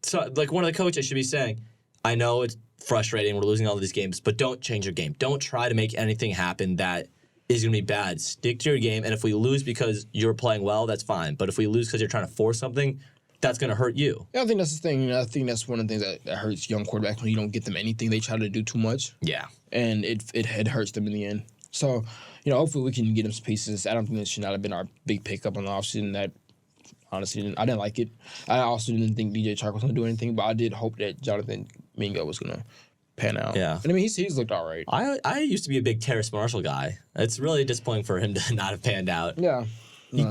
so like one of the coaches should be saying, I know it's frustrating, we're losing all of these games, but don't change your game. Don't try to make anything happen that is going to be bad. Stick to your game, and if we lose because you're playing well, that's fine. But if we lose because you're trying to force something, that's going to hurt you. Yeah, I think that's the thing. I think that's one of the things that hurts young quarterbacks when you don't get them anything. They try to do too much. Yeah. And it hurts them in the end. So, hopefully we can get them some pieces. I don't think that should not have been our big pickup on the offseason. That, honestly, I didn't like it. I also didn't think DJ Chark was going to do anything, but I did hope that Jonathan Mingo was going to pan out. Yeah. And I mean, he's looked all right. I used to be a big Terrace Marshall guy. It's really disappointing for him to not have panned out. Yeah.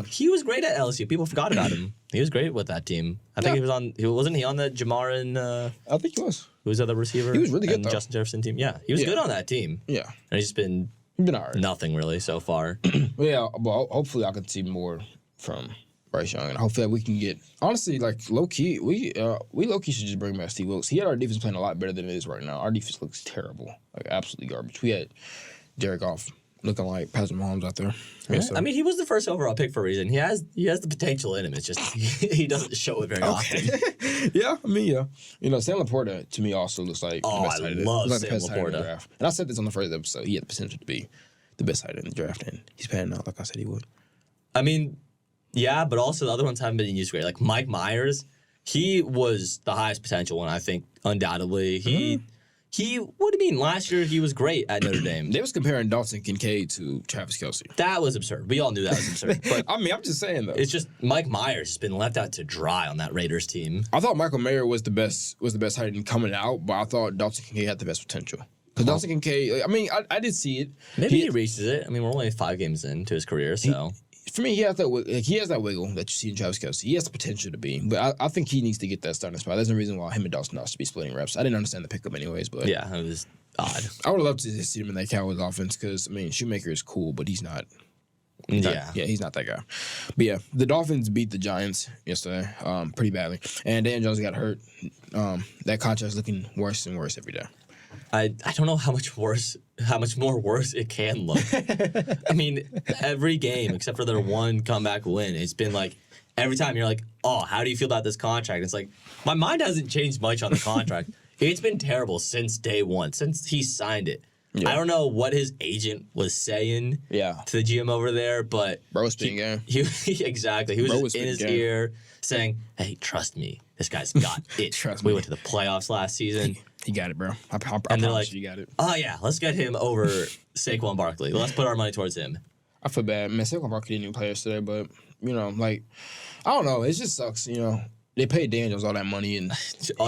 He was great at LSU. People forgot about him. He was great with that team. I think wasn't he on the Jamar and I think he was. Who was the other receiver? He was really good though. Justin Jefferson team. Yeah. He was good on that team. Yeah. And he's just been all right. Nothing really so far. Yeah, but hopefully I can see more from Bryce Young, and hopefully we can get, honestly, like, low-key, we low-key should just bring back Steve Wilkes. He had our defense playing a lot better than it is right now. Our defense looks terrible, like absolutely garbage. We had Jared Goff looking like Patrick Mahomes out there. Yeah, so. I mean, he was the first overall pick for a reason. He has the potential in him. It's just he doesn't show it very often. Yeah, I mean, yeah. Sam Laporta, to me, also looks like the best tight end. I love Sam Laporta. And I said this on the first episode. He had the potential to be the best tight end in the draft, and he's panning out like I said he would. I mean, Yeah, but also the other ones haven't been used great. Like Mike Myers, he was the highest potential one, I think, undoubtedly. What do you mean? Last year he was great at Notre Dame. They was comparing Dalton Kincaid to Travis Kelce. That was absurd. We all knew that was absurd. But I mean, I'm just saying though. it's just Mike Myers has been left out to dry on that Raiders team. I thought Michael Mayer was the best tight end coming out, but I thought Dalton Kincaid had the best potential. Because Dalton Kincaid, I mean, I did see it. Maybe he reaches it. I mean, we're only 5 games into his career, so. For me, he has that wiggle that you see in Travis Kelce. He has the potential to be, but I think he needs to get that starting spot. There's no reason why him and Dawson Knox should be splitting reps. I didn't understand the pickup anyways, but yeah, it was odd. I would love to see him in that Cowboys offense because I mean Shoemaker is cool, but he's not. He's not that guy. But yeah, the Dolphins beat the Giants yesterday, pretty badly, and Dan Jones got hurt. That contract's looking worse and worse every day. I don't know how much more worse it can look. I mean, every game except for their one comeback win, it's been like every time you're like, oh, how do you feel about this contract? It's like my mind hasn't changed much on the contract. It's been terrible since day one, since he signed it. Yeah. I don't know what his agent was saying to the GM over there, but bro was being game. Exactly. He was in his ear saying, hey, trust me, this guy's got it. Trust me. We went to the playoffs last season. He got it, bro. I and they're like, you got it. Oh, yeah, let's get him over Saquon Barkley. Let's put our money towards him. I feel bad. Man, Saquon Barkley didn't even play yesterday, but, you know, like, I don't know. It just sucks, you know. They paid Daniels all that money, and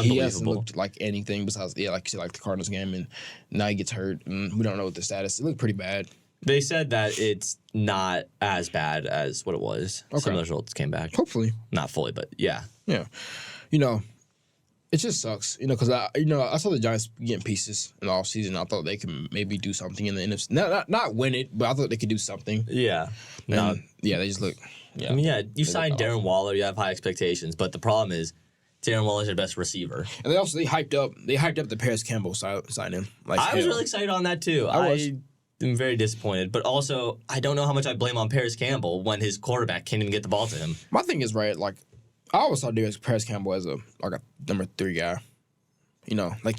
he hasn't looked like anything besides, like you said, like the Cardinals game, and now he gets hurt, and we don't know what the status. It looked pretty bad. They said that it's not as bad as what it was. Okay. Some of the results came back. Hopefully. Not fully, but yeah. Yeah. You know, it just sucks, you know, because I saw the Giants getting pieces in the offseason. I thought they could maybe do something in the NFC. Not win it, but I thought they could do something. Yeah. They just look. Yeah. I mean, you signed Darren Waller, you have high expectations, but the problem is Darren Waller's their best receiver. And they hyped up the Paris Campbell signing. Like I was really excited on that too. I am very disappointed, but also I don't know how much I blame on Paris Campbell when his quarterback can't even get the ball to him. My thing is right, like I always thought Paris Campbell as a number 3 guy. You know, like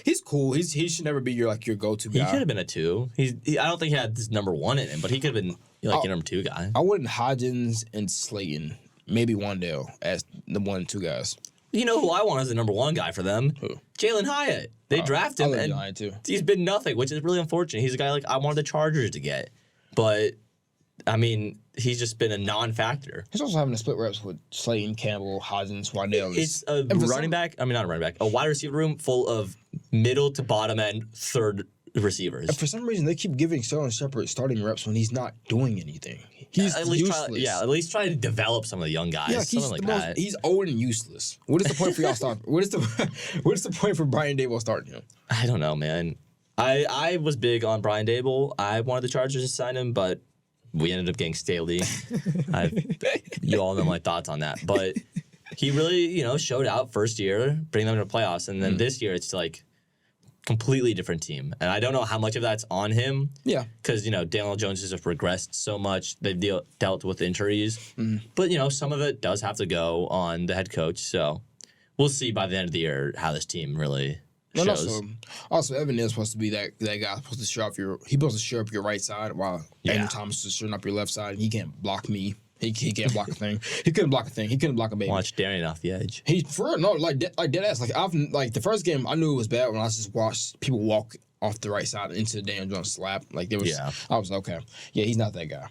he's cool. He should never be your go-to guy. He could have been a 2. I don't think he had this number 1 in him, but he could have been your number 2 guy. I wouldn't Hodgins and Slayton, maybe Wandale as the 1 and 2 guys. You know who I want as the number 1 guy for them? Who? Jalen Hyatt. They drafted him, and he's been nothing, which is really unfortunate. He's a guy I wanted the Chargers to get, but I mean, he's just been a non-factor. He's also having to split reps with Slayton, Campbell, Hodgins, Wandale. It's a running back. I mean, not a running back. A wide receiver room full of middle to bottom end third receivers. And for some reason, they keep giving Sterling Shepard starting reps when he's not doing anything. He's at least useless. At least try to develop some of the young guys. Yeah, he's old and useless. What is the point for y'all starting? What is the point for Brian Daboll starting him? I don't know, man. I was big on Brian Daboll. I wanted the Chargers to sign him, but we ended up getting Staley. You all know my thoughts on that. But he really, showed out first year, bringing them to the playoffs. And then this year, it's like completely different team. And I don't know how much of that's on him. Yeah. Because, Daniel Jones has regressed so much. They've dealt with injuries. But, some of it does have to go on the head coach. So we'll see by the end of the year how this team really shows. Also, Evan is supposed to be that guy supposed to show up your right side while Andrew Thomas is showing up your left side. He can't block me. He can't block a thing. He couldn't block a thing. He couldn't block a baby. Watch Darian off the edge. He for real, no, like dead ass. Like the first game, I knew it was bad when I just watched people walk off the right side into Daniel Jones' lap. Like there was, I was okay. Yeah, he's not that guy.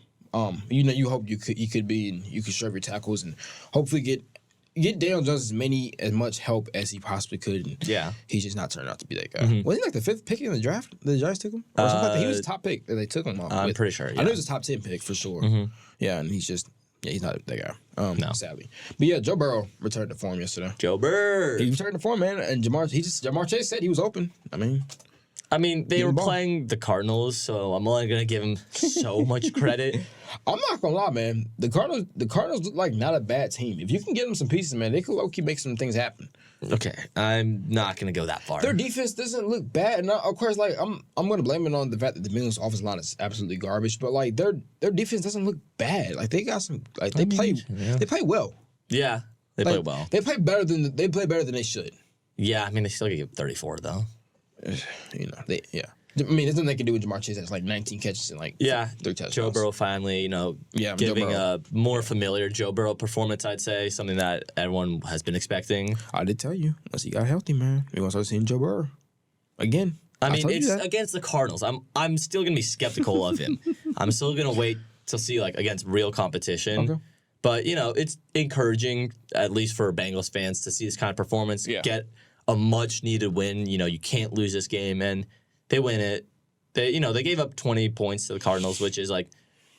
You hope you could be, and you could serve your tackles and hopefully get Daniel Jones as much help as he possibly could. And he's just not turned out to be that guy. Wasn't he like the 5th pick in the draft? The Giants took him? Or something like that? He was the top pick that they took him off. I'm pretty sure. Yeah. I know he was a top 10 pick for sure. Yeah, and he's just he's not that guy. No, sadly. But yeah, Joe Burrow returned to form yesterday. Joe Burrow. He returned to form, man. And Jamar Chase said he was open. I mean, they were playing the Cardinals, so I'm only gonna give him so much credit. I'm not gonna lie, man. The Cardinals look like not a bad team. If you can get them some pieces, man, they could low-key make some things happen. Okay, I'm not gonna go that far. Their defense doesn't look bad, and of course, I'm gonna blame it on the fact that the Bengals' offensive line is absolutely garbage. But their defense doesn't look bad. Like they got some, they play well. Yeah, they play well. They play better than they should. Yeah, I mean they still get 34 though. I mean, there's nothing they can do with Jamar Chase. That's like 19 catches and like 3 touchdowns. Joe Burrow finally, giving a more familiar Joe Burrow performance, I'd say, something that everyone has been expecting. I did tell you, once he got healthy, man, we're going to start seeing Joe Burrow again. I mean, it's against the Cardinals. I'm still going to be skeptical of him. I'm still going to wait to see, like, against real competition. Okay. But, it's encouraging, at least for Bengals fans, to see this kind of performance, get a much-needed win. You can't lose this game, and they win it. They gave up 20 points to the Cardinals, which is, like,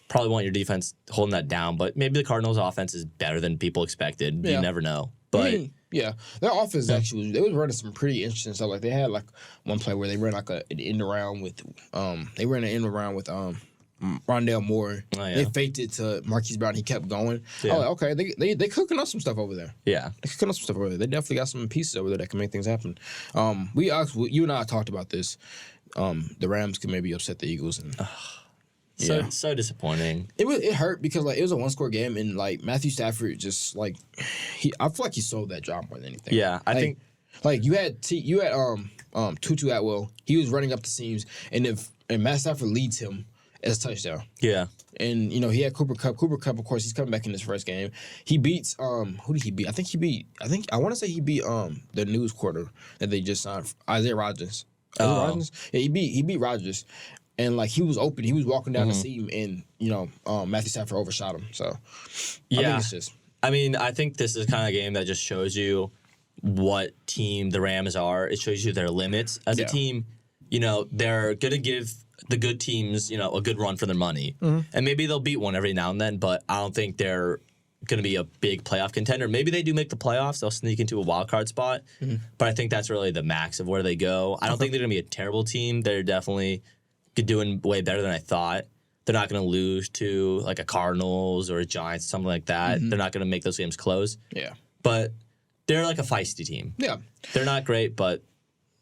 probably want your defense holding that down. But maybe the Cardinals' offense is better than people expected. You never know. But their offense actually, they was running some pretty interesting stuff. Like, they had, like, one play where they ran, like, an end around with, Rondale Moore. Oh, yeah. They faked it to Marquise Brown. He kept going. Yeah. Oh, okay. They cooking up some stuff over there. Yeah. They cooking up some stuff over there. They definitely got some pieces over there that can make things happen. You and I talked about this. The Rams could maybe upset the Eagles. And so disappointing. It hurt because like it was a 1-score game and like Matthew Stafford just like I feel like he sold that job more than anything. Yeah, I think like you had Tutu Atwell. He was running up the seams and Matt Stafford leads him as a touchdown. Yeah. And, he had Cooper Kupp. Cooper Kupp, of course, he's coming back in his first game. He beats, who did he beat? I want to say he beat the news quarter that they just signed, Isaiah Rodgers. Rodgers? Yeah, he beat Rodgers. And, like, he was open. He was walking down the seam and, Matthew Stafford overshot him. So, I think it's just. I mean, I think this is kind of a game that just shows you what team the Rams are. It shows you their limits. As a team, they're going to give the good teams, a good run for their money. Mm-hmm. And maybe they'll beat one every now and then, but I don't think they're going to be a big playoff contender. Maybe they do make the playoffs. They'll sneak into a wild card spot. Mm-hmm. But I think that's really the max of where they go. I don't think they're going to be a terrible team. They're definitely doing way better than I thought. They're not going to lose to like a Cardinals or a Giants, something like that. Mm-hmm. They're not going to make those games close. Yeah. But they're like a feisty team. Yeah. They're not great, but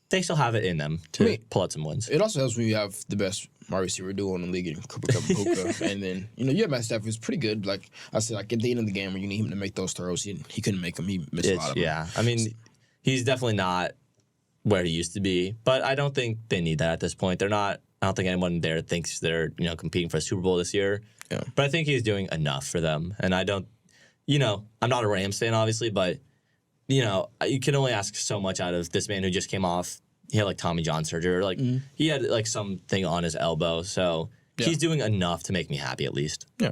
they still have it in them to pull out some wins. It also helps when you have the best wide receiver duo in the league in Cooper Kupp and Puka. And then, you have Matt Stafford who's pretty good. Like I said, like at the end of the game where you need him to make those throws, he couldn't make them. He missed a lot of them. Yeah. I mean, he's definitely not where he used to be. But I don't think they need that at this point. I don't think anyone there thinks they're, competing for a Super Bowl this year. Yeah. But I think he's doing enough for them. And I don't, I'm not a Rams fan, obviously, but, you can only ask so much out of this man who just came off. He had like Tommy John surgery, or like he had like something on his elbow. So he's doing enough to make me happy at least. Yeah.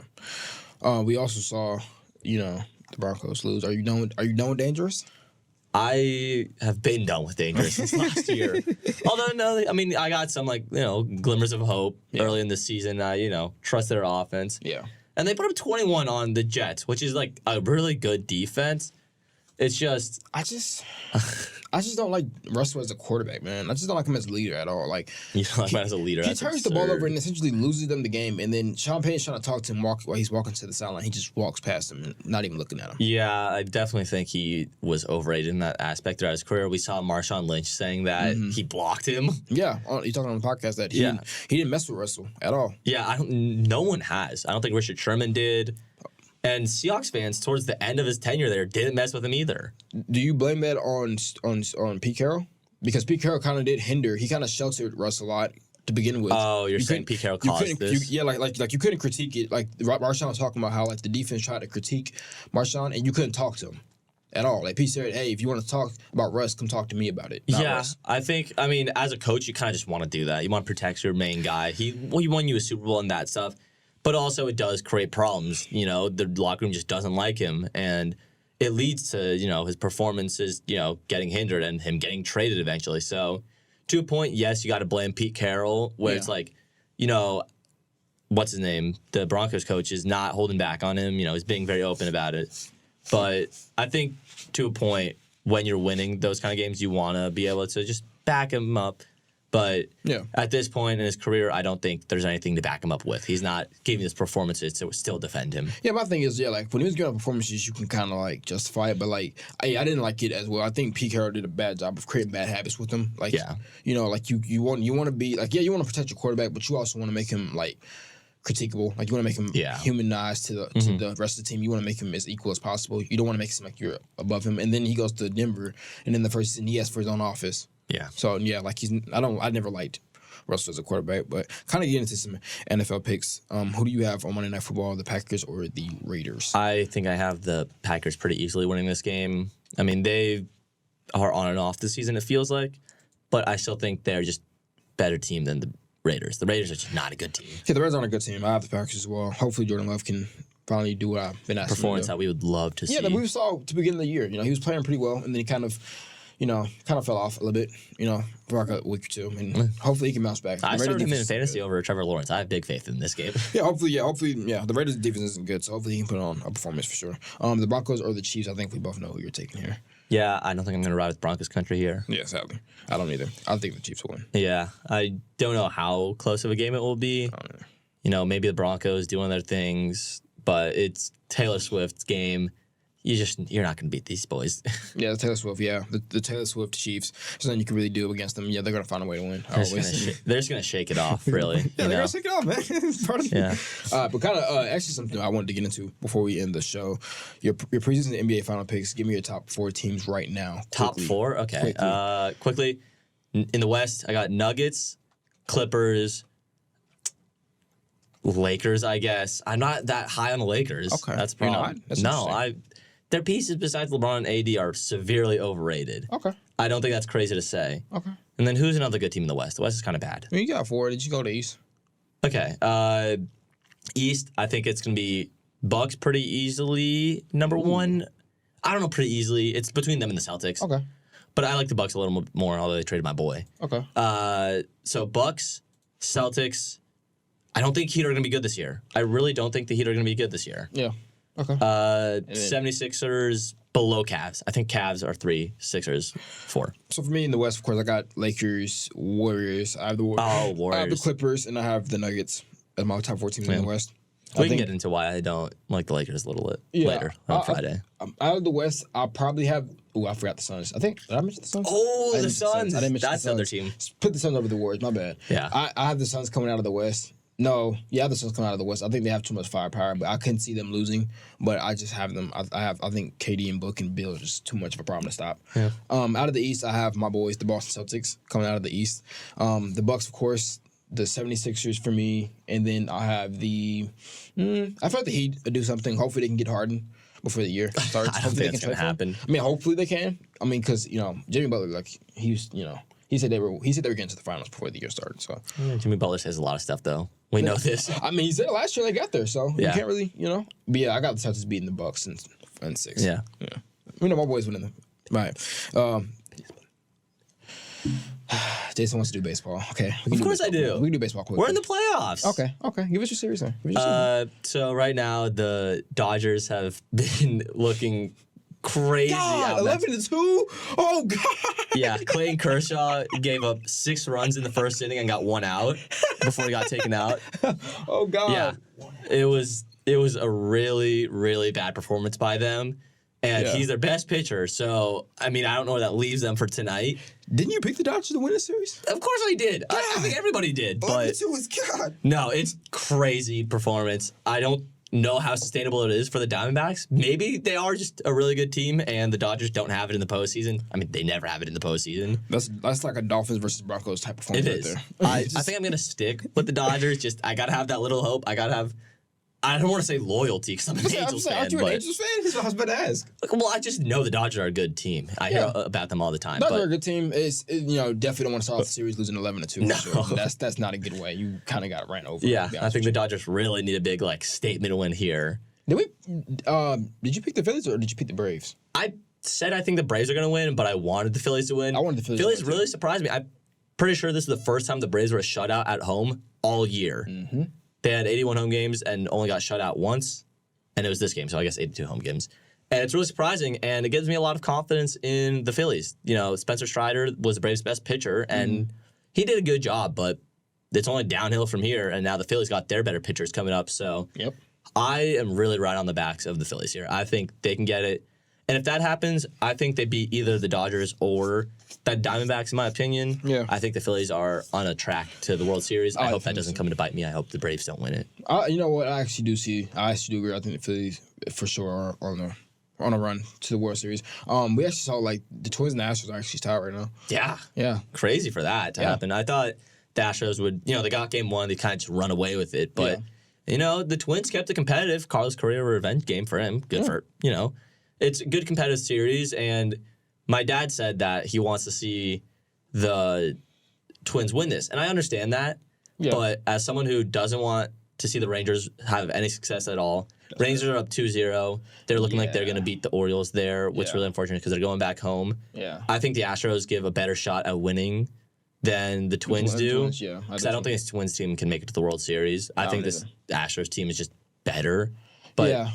We also saw, the Broncos lose. Are you done with dangerous? I have been done with dangerous since last year. Although no, I mean I got some like glimmers of hope early in the season. I trust their offense. Yeah. And they put up 21 on the Jets, which is like a really good defense. It's just I just don't like Russell as a quarterback, man. I just don't like him as a leader at all. Like you don't like him as a leader. He turns the ball over and essentially loses them the game, and then Sean Payton's trying to talk to him while he's walking to the sideline. He just walks past him and not even looking at him. Yeah, I definitely think he was overrated in that aspect throughout his career. We saw Marshawn Lynch saying that he blocked him. Yeah, he's talking on the podcast that he didn't mess with Russell at all. Yeah, no one has. I don't think Richard Sherman did. And Seahawks fans, towards the end of his tenure there, didn't mess with him either. Do you blame that on Pete Carroll? Because Pete Carroll kind of did hinder. He kind of sheltered Russ a lot to begin with. Oh, you're saying Pete Carroll caused this? Like you couldn't critique it. Like Marshawn was talking about how like the defense tried to critique Marshawn, and you couldn't talk to him at all. Like Pete said, hey, if you want to talk about Russ, come talk to me about it. Yeah, Russ. I mean, as a coach, you kind of just want to do that. You want to protect your main guy. He won you a Super Bowl and that stuff. But also it does create problems. The locker room just doesn't like him. And it leads to, his performances, getting hindered and him getting traded eventually. So to a point, yes, you got to blame Pete Carroll, where it's like, what's his name? The Broncos coach is not holding back on him. He's being very open about it. But I think to a point, when you're winning those kind of games, you want to be able to just back him up. But at this point in his career, I don't think there's anything to back him up with. He's not giving us performances to still defend him. Yeah, my thing is, like when he was giving up performances, you can kind of like justify it. But like, I didn't like it as well. I think Pete Carroll did a bad job of creating bad habits with him. Like, like you want to be like, you want to protect your quarterback, but you also want to make him like critiquable. Like you want to make him humanized to the rest of the team. You want to make him as equal as possible. You don't want to make it seem like you're above him. And then he goes to Denver, and in the first season, he asked for his own office. Yeah. So like I never liked Russell as a quarterback. But kind of getting into some NFL picks. Who do you have on Monday Night Football, the Packers or the Raiders? I think I have the Packers pretty easily winning this game. I mean, they are on and off this season, it feels like. But I still think they're just better team than the Raiders. The Raiders are just not a good team. Yeah, the Raiders aren't a good team. I have the Packers as well. Hopefully Jordan Love can finally do what I've been asking Performance him to do. that we would love to see. Yeah, that we saw to begin of the year. He was playing pretty well, and then he kind of fell off a little bit, for like a week or two. And hopefully he can bounce back. I started him in fantasy over Trevor Lawrence. I have big faith in this game. Yeah, hopefully. The Raiders' defense isn't good, so hopefully he can put on a performance for sure. The Broncos or the Chiefs, I think we both know who you're taking here. Yeah, I don't think I'm going to ride with Broncos country here. Yeah, sadly. I don't either. I think the Chiefs will win. Yeah, I don't know how close of a game it will be. Maybe the Broncos doing their things, but it's Taylor Swift's game. You're not going to beat these boys. Yeah, the Taylor Swift, the Taylor Swift Chiefs. There's nothing you can really do against them. Yeah, they're going to find a way to win. They're just going to shake it off, really. They're going to shake it off, man. It's part of yeah. But kind of, actually something I wanted to get into before we end the show. Your preseason NBA final picks. Give me your top 4 teams right now. Top 4? Okay. Quickly. In the West, I got Nuggets, Clippers, Lakers, I guess. I'm not that high on the Lakers. Okay. That's the problem. That's their pieces besides LeBron and AD are severely overrated. Okay. I don't think that's crazy to say. Okay. And then who's another good team in the West? The West is kind of bad. You got 4. Did you go to East? Okay. East, I think it's going to be Bucks pretty easily. Number 1, I don't know, pretty easily. It's between them and the Celtics. Okay. But I like the Bucks a little more, although they traded my boy. Okay. So Bucks, Celtics. I don't think Heat are going to be good this year. I really don't think the Heat are going to be good this year. Yeah. Okay. 76ers below Cavs. I think Cavs are 3, Sixers 4. So for me in the West, of course, I got Lakers, Warriors. I have the Warriors. I have the Clippers, and I have the Nuggets as my top 4 teams in the West. We can get into why I don't like the Lakers a little bit later on Friday. Out of the West, I'll probably have... Oh, I forgot the Suns. Did I mention the Suns? Oh, the Suns. I didn't mention That's the Suns. the other team. Put the Suns over the Warriors. My bad. Yeah. I have the Suns coming out of the West. No, yeah, the Suns coming out of the West. I think they have too much firepower, but I couldn't see them losing. But I just have them. I think KD and Book and Bill are just too much of a problem to stop. Yeah. Out of the East, I have my boys, the Boston Celtics, coming out of the East. The Bucks, of course, the 76ers for me, and then I have the. I feel like the Heat do something. Hopefully, they can get Harden before the year starts. I don't think that's going to happen. I mean, hopefully they can. I mean, because Jimmy Butler, like he said they were getting to the finals before the year started. So Jimmy Butler says a lot of stuff, though. We know this. I mean, he said it last year they got there, so you can't really, But yeah, I got the Celtics beating the Bucks in 6. Yeah. My boys winning them. Right. Jason wants to do baseball. Okay. Of course I do. We can do baseball quickly. We're in the playoffs. Okay. Give us your series then. So right now the Dodgers have been looking crazy. God, out 11-2? Oh, God. Yeah, Clayton Kershaw gave up 6 runs in the first inning and got 1 out before he got taken out. Oh, God. Yeah, it was a really, really bad performance by them. And he's their best pitcher, so, I mean, I don't know where that leaves them for tonight. Didn't you pick the Dodgers to win the series? Of course I did. I think everybody did. But 11-2 is God. No, it's crazy performance. I don't know how sustainable it is for the Diamondbacks. Maybe they are just a really good team, and the Dodgers don't have it in the postseason. I mean, they never have it in the postseason. That's like a Dolphins versus Broncos type performance right there. I think I'm going to stick with the Dodgers. I got to have that little hope. I don't want to say loyalty because I'm an Angels fan. Aren't you an Angels fan? That's what I was about to ask. Well, I just know the Dodgers are a good team. I hear about them all the time. Dodgers are a good team. It's definitely don't want to start off the series losing 11-2. No. Sure. That's not a good way. You kind of got ran over. Yeah, I think the Dodgers really need a big statement win here. Did you pick the Phillies or did you pick the Braves? I said I think the Braves are going to win, but I wanted the Phillies to win. I wanted the Phillies Phillies to win, really surprised me. I'm pretty sure this is the first time the Braves were a shutout at home all year. Mm-hmm. They had 81 home games and only got shut out once, and it was this game, so I guess 82 home games. And it's really surprising, and it gives me a lot of confidence in the Phillies. Spencer Strider was the Braves' best pitcher, and he did a good job, but it's only downhill from here, and now the Phillies got their better pitchers coming up, so yep. I am really right on the backs of the Phillies here. I think they can get it. And if that happens, I think they beat either the Dodgers or the Diamondbacks, in my opinion. Yeah. I think the Phillies are on a track to the World Series. I hope that doesn't come to bite me. I hope the Braves don't win it. You know what? I actually do agree. I think the Phillies, for sure, are on a run to the World Series. We actually saw, the Twins and the Astros are actually tied right now. Yeah. Yeah. Crazy for that to happen. I thought the Astros would, they got game 1, they kind of just run away with it. But, the Twins kept it competitive. Carlos Correa revenge game for him. Good for, it's a good competitive series. And my dad said that he wants to see the Twins win this. And I understand that. Yeah. But as someone who doesn't want to see the Rangers have any success at all, Rangers are up 2-0. They're looking like they're going to beat the Orioles there, which is really unfortunate because they're going back home. Yeah. I think the Astros give a better shot at winning than the Twins do. Because I don't think this Twins team can make it to the World Series. I think this Astros team is just better. But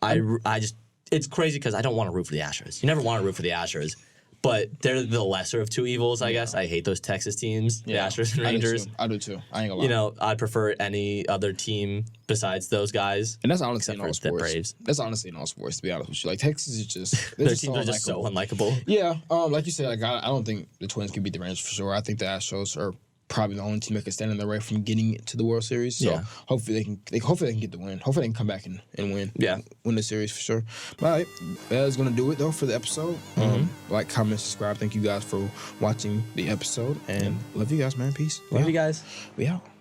I just, it's crazy because I don't want to root for the Astros. You never want to root for the Astros. But they're the lesser of two evils, I guess. I hate those Texas teams, the Astros and Rangers. I do too. I ain't gonna lie. I prefer any other team besides those guys. And that's honestly in all sports. Braves. That's honestly in all sports, to be honest with you. Like, Texas is just... Their teams are just so unlikable. Yeah. Like you said, I don't think the Twins can beat the Rangers for sure. I think the Astros are probably the only team that can stand in their way from getting to the World Series. So hopefully they can get the win. Hopefully they can come back and win. Yeah. Win the series for sure. But all right, that's going to do it though for the episode. Like, comment, subscribe. Thank you guys for watching the episode. And love you guys, man. Peace. Love you guys. We out.